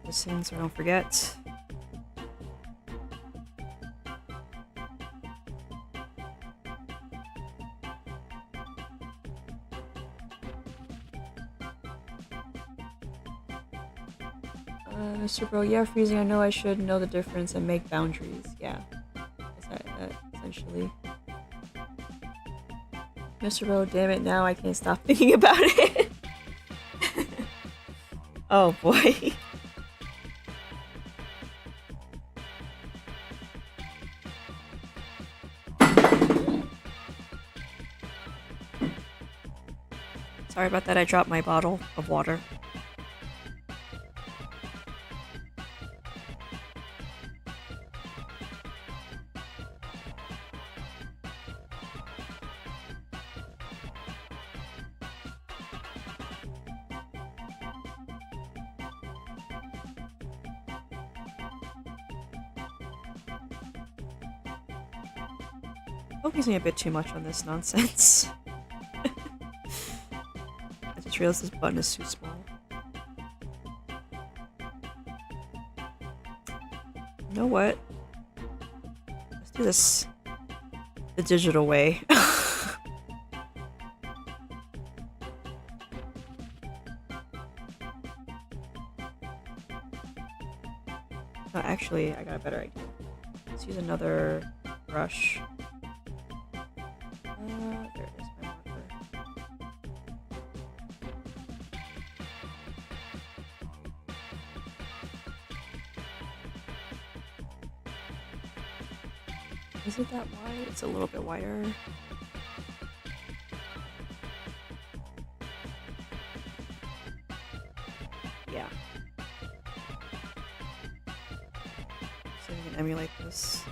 this in so I don't forget. Mr. Bro, yeah, freezing. I know I should know the difference and make boundaries. Yeah, is that essentially? Mr. Bro, damn it! Now I can't stop thinking about it. Oh boy. Sorry about that. I dropped my bottle of water. Focusing a bit too much on this nonsense. I just realized this button is too small. You know what? Let's do this the digital way. No, actually, I got a better idea. Let's use another brush. There it is, my marker. Is it that wide? It's a little bit wider. Yeah. So we can emulate this.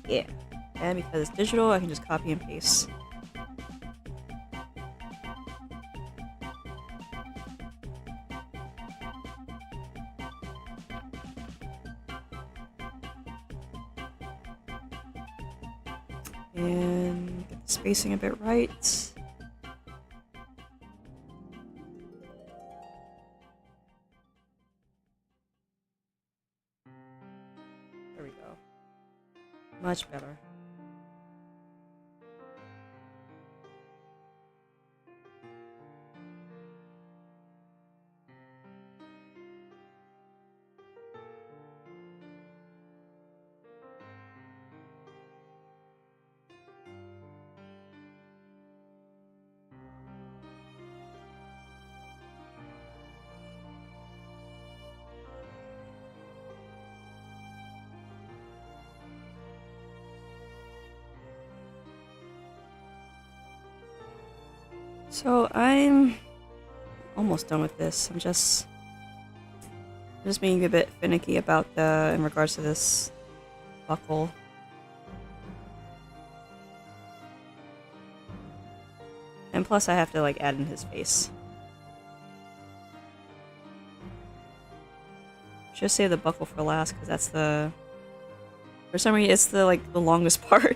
Yeah. And because it's digital, I can just copy and paste. And get the spacing a bit right. There we go. Much better. So I'm almost done with this. I'm just being a bit finicky about in regards to this buckle. And plus I have to like add in his face. Should save the buckle for last because that's for some reason it's the longest part.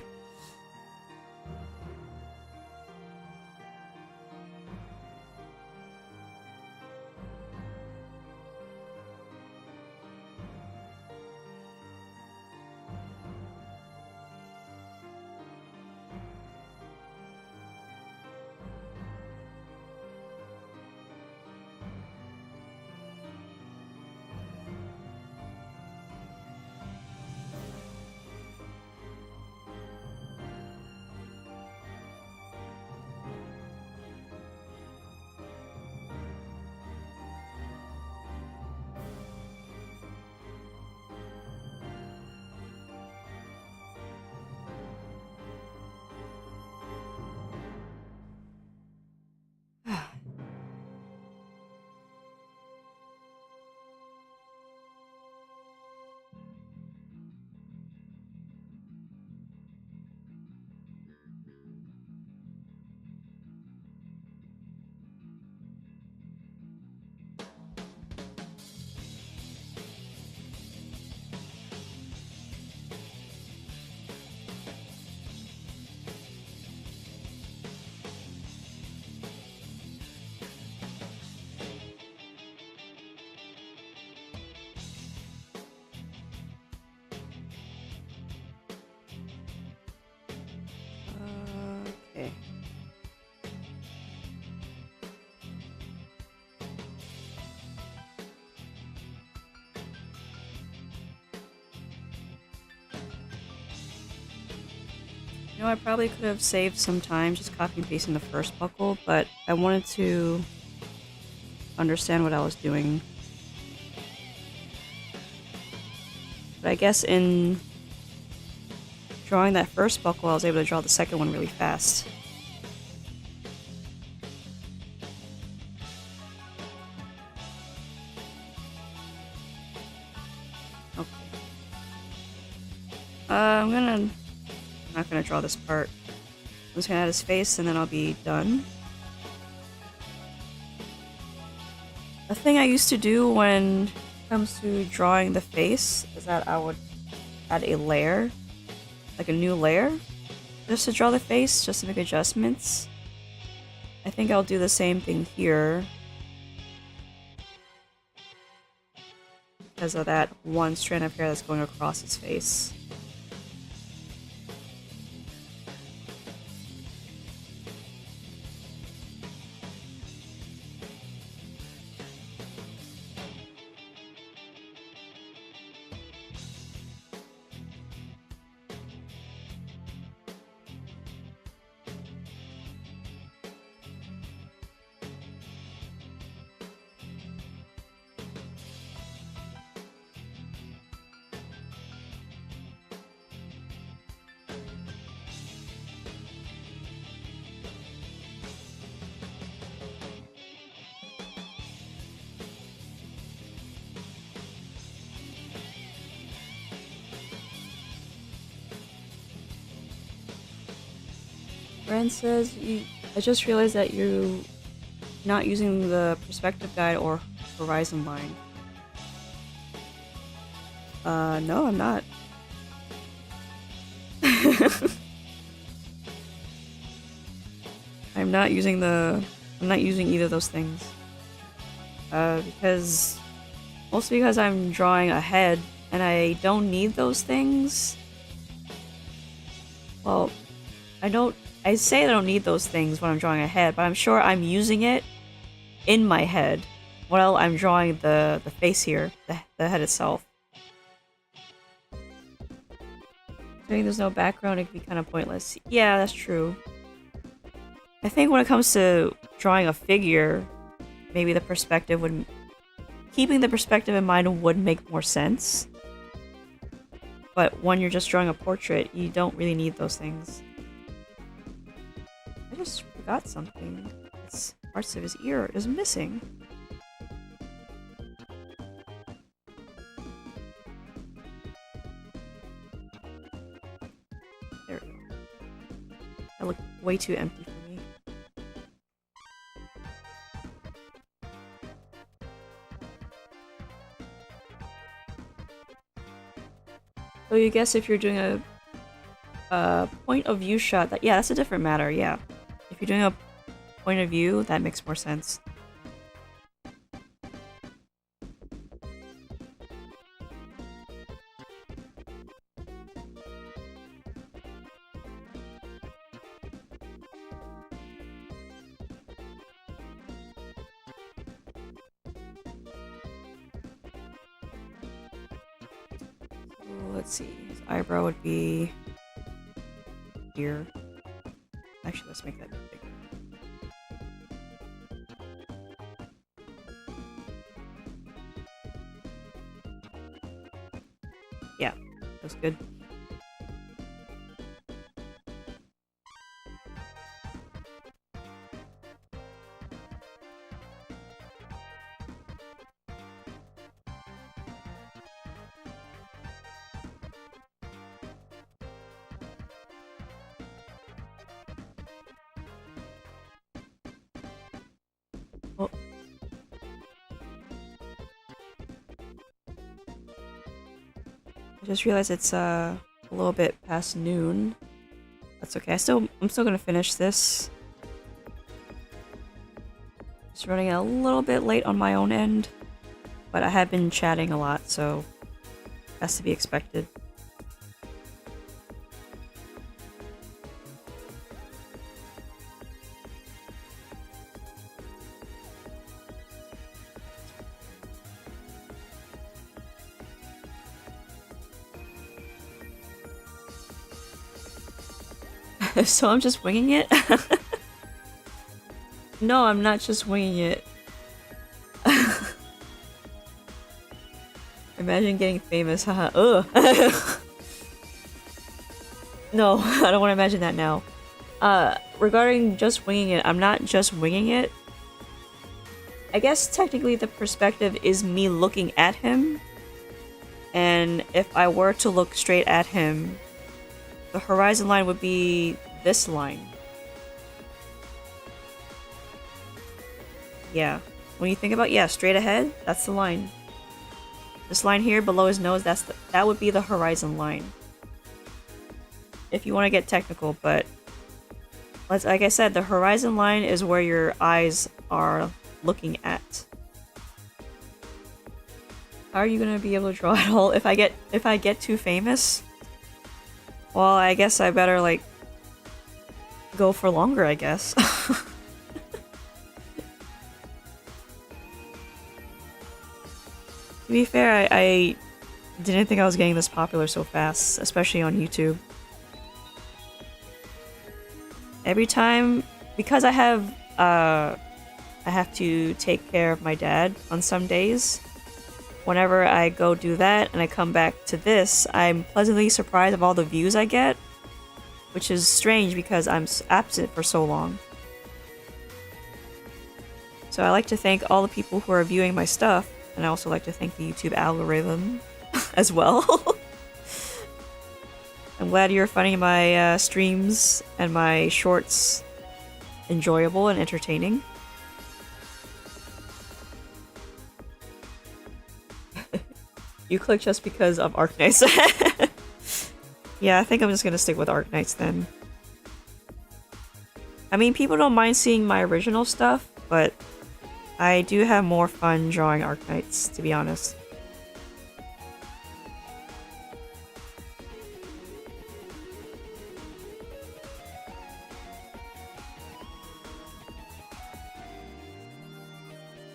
You know, I probably could have saved some time just copy and pasting the first buckle, but I wanted to understand what I was doing. But I guess in drawing that first buckle, I was able to draw the second one really fast. Okay. I'm not gonna draw this part. I'm just gonna add his face and then I'll be done. The thing I used to do when it comes to drawing the face is that I would add a layer, like a new layer, just to draw the face, just to make adjustments. I think I'll do the same thing here. Because of that one strand of hair that's going across his face. Ren says, I just realized that you're not using the perspective guide or horizon line. No, I'm not. I'm not using either of those things. Mostly because I'm drawing ahead and I don't need those things. Well, I say I don't need those things when I'm drawing ahead, but I'm sure I'm using it in my head while I'm drawing the face here, the head itself. Saying there's no background, it could be kind of pointless. Yeah, that's true. I think when it comes to drawing a figure, maybe keeping the perspective in mind would make more sense. But when you're just drawing a portrait, you don't really need those things. I just forgot something. It's parts of his ear is missing. There we go. That looked way too empty for me. So you guess if you're doing a point of view shot, that's a different matter, yeah. If you're doing a point of view, that makes more sense. Let's see, his eyebrow would be here. Actually, let's make that bigger. Yeah, that's good. Oh. I just realized it's a little bit past noon. That's okay. I'm still gonna finish this. Just running a little bit late on my own end, but I have been chatting a lot, so that's to be expected. So I'm just winging it? No, I'm not just winging it. Imagine getting famous, haha. Ugh. No, I don't want to imagine that now. Regarding just winging it, I'm not just winging it. I guess technically the perspective is me looking at him. And if I were to look straight at him, the horizon line would be this line. Yeah. When you think about, yeah, straight ahead, that's the line. This line here below his nose, that would be the horizon line. If you want to get technical, but like I said, the horizon line is where your eyes are looking at. How are you gonna be able to draw at all if I get too famous? Well, I guess I better like go for longer, I guess. To be fair, I didn't think I was getting this popular so fast, especially on YouTube. Every time, because I have to take care of my dad on some days. Whenever I go do that and I come back to this, I'm pleasantly surprised of all the views I get, which is strange because I'm absent for so long. So I like to thank all the people who are viewing my stuff, and I also like to thank the YouTube algorithm as well. I'm glad you're finding my streams and my shorts enjoyable and entertaining. You click just because of Arknights. Yeah, I think I'm just gonna stick with Arknights then. I mean, people don't mind seeing my original stuff, but I do have more fun drawing Arknights, to be honest.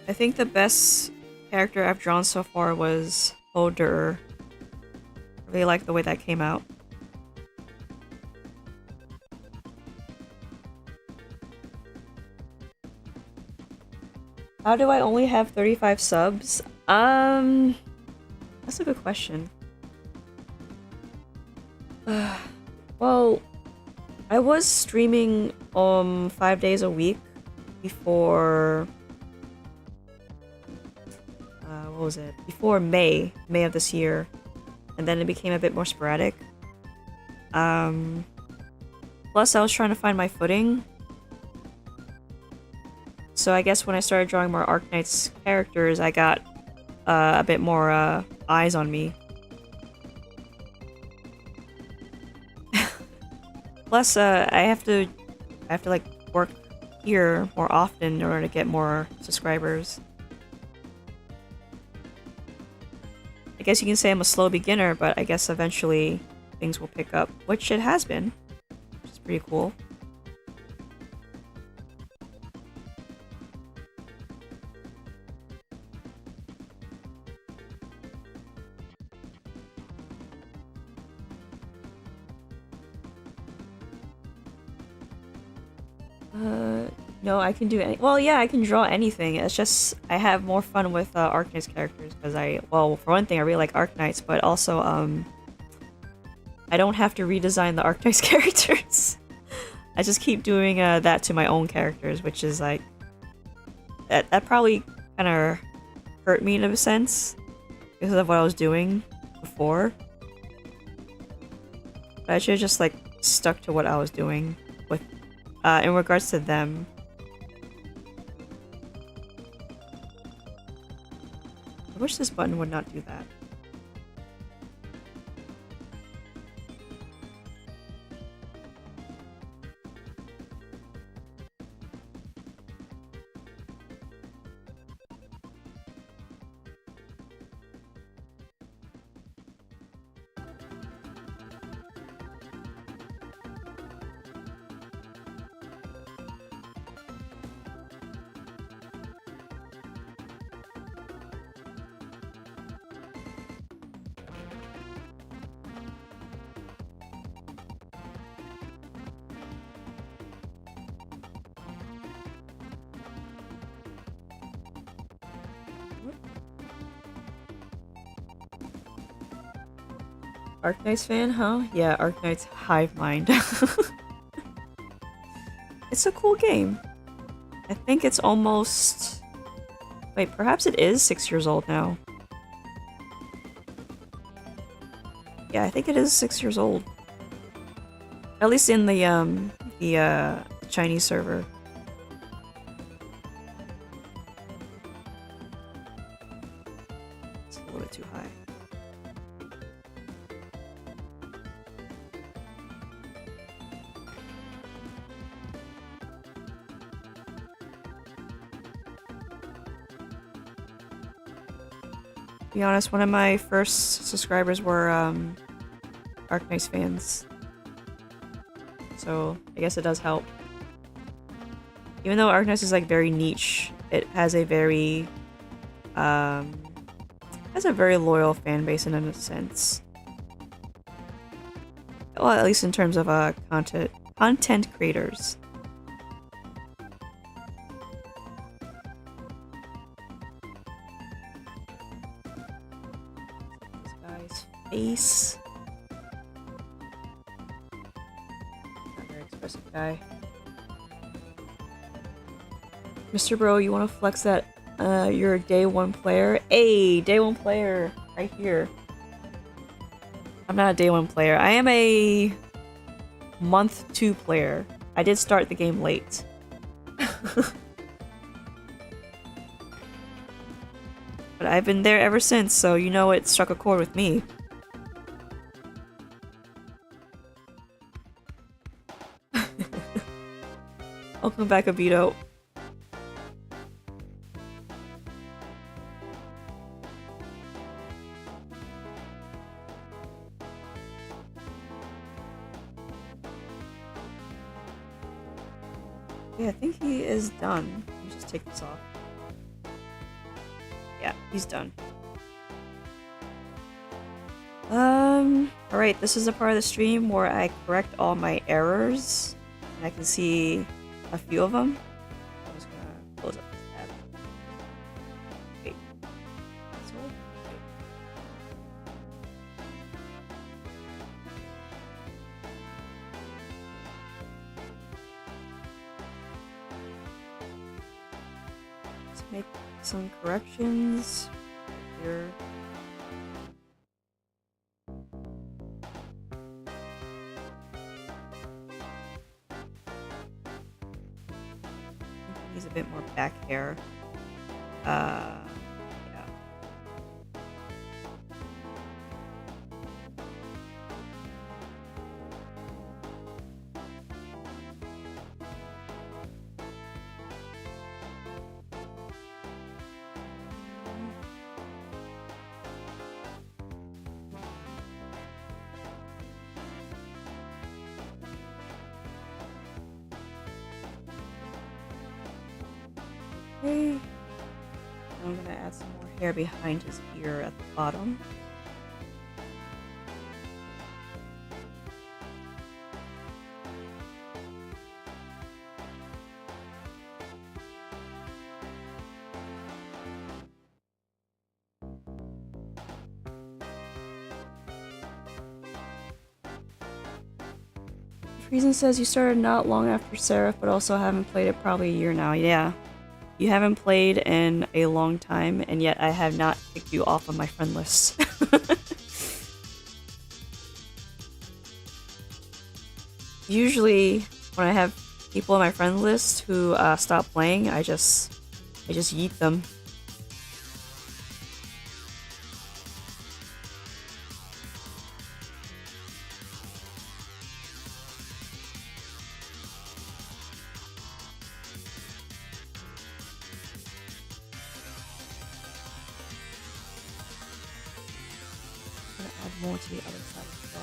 I think the best character I've drawn so far was Oder. I really like the way that came out. How do I only have 35 subs? That's a good question. Well, I was streaming 5 days a week before what was it? Before May of this year. And then it became a bit more sporadic. Plus I was trying to find my footing. So I guess when I started drawing more Arknights characters, I got a bit more eyes on me. Plus, I have to like work here more often in order to get more subscribers. I guess you can say I'm a slow beginner, but I guess eventually things will pick up, which it has been, which is pretty cool. No, I can do any- well, yeah, I can draw anything. It's just, I have more fun with Arknights characters, because well, for one thing, I really like Arknights, but also, I don't have to redesign the Arknights characters. I just keep doing that to my own characters, which is like, that probably kind of hurt me in a sense, because of what I was doing before. But I should have just like stuck to what I was doing with, in regards to them. I wish this button would not do that. Arknights fan, huh? Yeah, Arknights Hive Mind. It's a cool game. I think it's almost... Wait, perhaps it is 6 years old now. Yeah, I think it is 6 years old. At least in the Chinese server. It's a little bit too high. To be honest, one of my first subscribers were Arknights fans. So I guess it does help. Even though Arknights is like very niche, it has a very loyal fan base in a sense. Well, at least in terms of content creators. This guy's face. Not very expressive guy. Mr. Bro, you want to flex that you're a day one player? Hey, day one player right here. I'm not a day one player. I am a month 2 player. I did start the game late. But I've been there ever since, so you know it struck a chord with me. Welcome back, Abito. Yeah, I think he is done. Let me just take this off. Yeah, he's done. Alright, this is a part of the stream where I correct all my errors. And I can see a few of them. I'm just gonna close up this tab. Wait. This one? Wait. Let's make some corrections here. Needs a bit more back hair. Yeah. Okay. I'm gonna add some more hair behind his ear at the bottom. Reason says you started not long after Seraph, but also haven't played it probably a year now. Yeah. You haven't played in a long time, and yet I have not kicked you off of my friend list. Usually, when I have people on my friend list who stop playing, I just yeet them. More to the other side as well.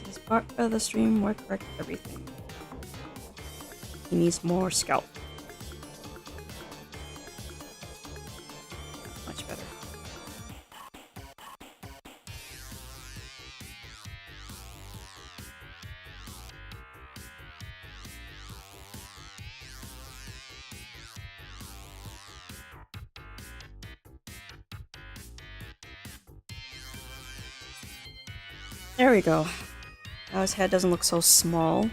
This part of the stream will correct everything. He needs more scalp. Much better. There we go. Now his head doesn't look so small.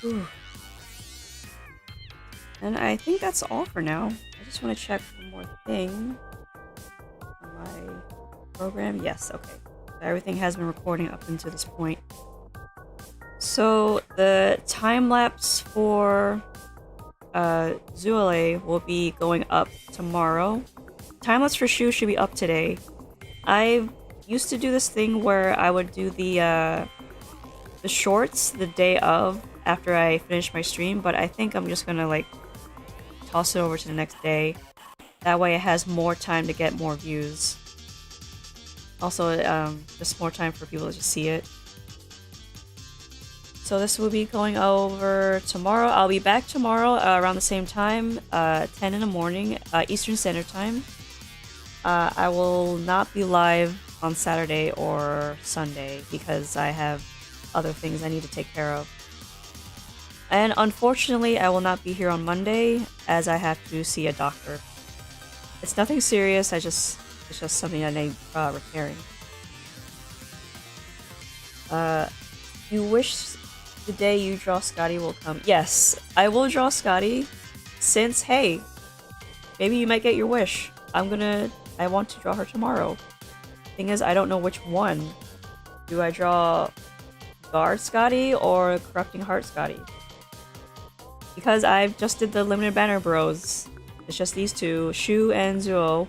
Ooh. And I think that's all for now. I just want to check one more thing on my program. Yes, okay. So everything has been recording up until this point. So the time lapse for Zuele will be going up tomorrow. Time lapse for Shu should be up today. I used to do this thing where I would do the shorts the day of after I finish my stream, but I think I'm just gonna like toss it over to the next day. That way it has more time to get more views. Also, just more time for people to just see it. So this will be going over tomorrow. I'll be back tomorrow around the same time, 10 in the morning, Eastern Standard Time. I will not be live on Saturday or Sunday because I have other things I need to take care of. And unfortunately, I will not be here on Monday as I have to see a doctor. It's nothing serious, it's just something I need repairing. You wish the day you draw Scotty will come. Yes, I will draw Scotty since, hey, maybe you might get your wish. I want to draw her tomorrow. Thing is, I don't know which one. Do I draw Guard Scotty or Corrupting Heart Scotty? Because I just did the Limited Banner Bros. It's just these two, Shu and Zuo.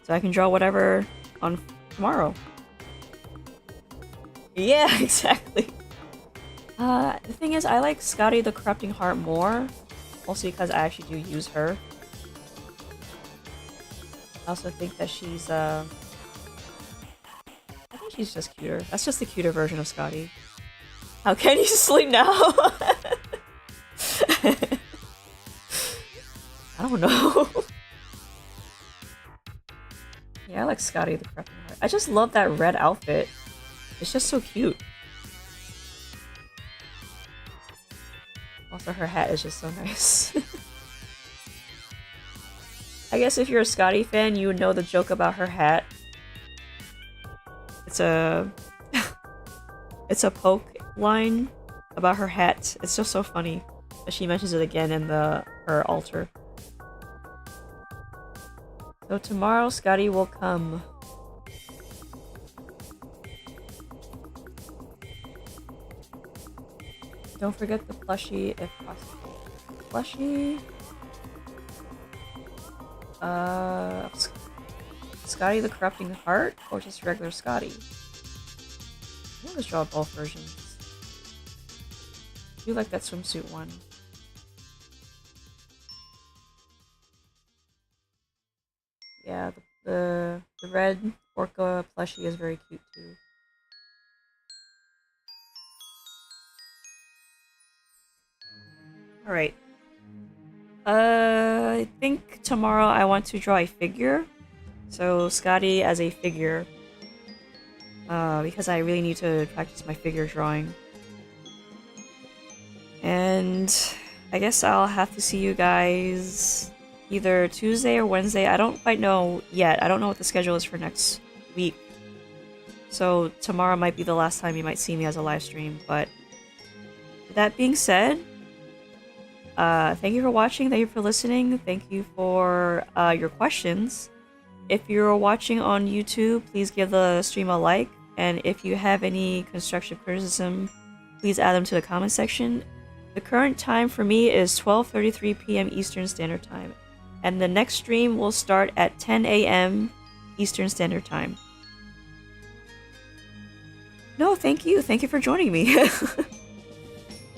So I can draw whatever on tomorrow. Yeah, exactly. The thing is, I like Scotty the Corrupting Heart more. Mostly because I actually do use her. I also think that she's, I think she's just cuter. That's just the cuter version of Scotty. How can you sleep now? I don't know. Yeah, I like Scotty the Corrupting Heart. I just love that red outfit. It's just so cute. Also, her hat is just so nice. I guess if you're a Scotty fan, you would know the joke about her hat. It's a... it's a poke line about her hat. It's just so funny. But she mentions it again in her altar. So tomorrow, Scotty will come. Don't forget the plushie if possible. Plushie... Scotty the Corrupting Heart, or just regular Scotty? I'll just draw both versions. I do like that swimsuit one. Yeah, the red orca plushie is very cute too. Alright. I think tomorrow I want to draw a figure. So Scotty as a figure. Because I really need to practice my figure drawing. And I guess I'll have to see you guys either Tuesday or Wednesday. I don't quite know yet. I don't know what the schedule is for next week. So tomorrow might be the last time you might see me as a live stream. But that being said, thank you for watching, thank you for listening, thank you for your questions. If you're watching on YouTube, please give the stream a like, and if you have any constructive criticism, please add them to the comment section. The current time for me is 12:33 p.m. Eastern Standard Time, and the next stream will start at 10 a.m. Eastern Standard Time. No, thank you for joining me.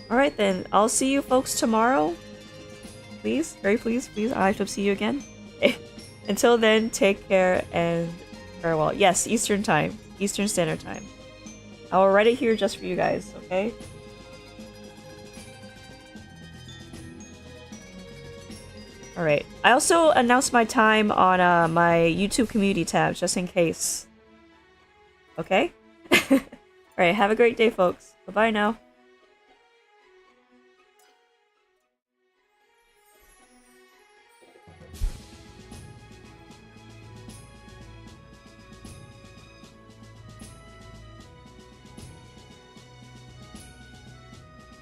Alright then, I'll see you folks tomorrow. Please, very please, I have to see you again. Until then, take care and farewell. Yes, Eastern Time. Eastern Standard Time. I will write it here just for you guys, okay? Alright. I also announced my time on my YouTube community tab, just in case. Okay? Alright, have a great day, folks. Bye-bye now.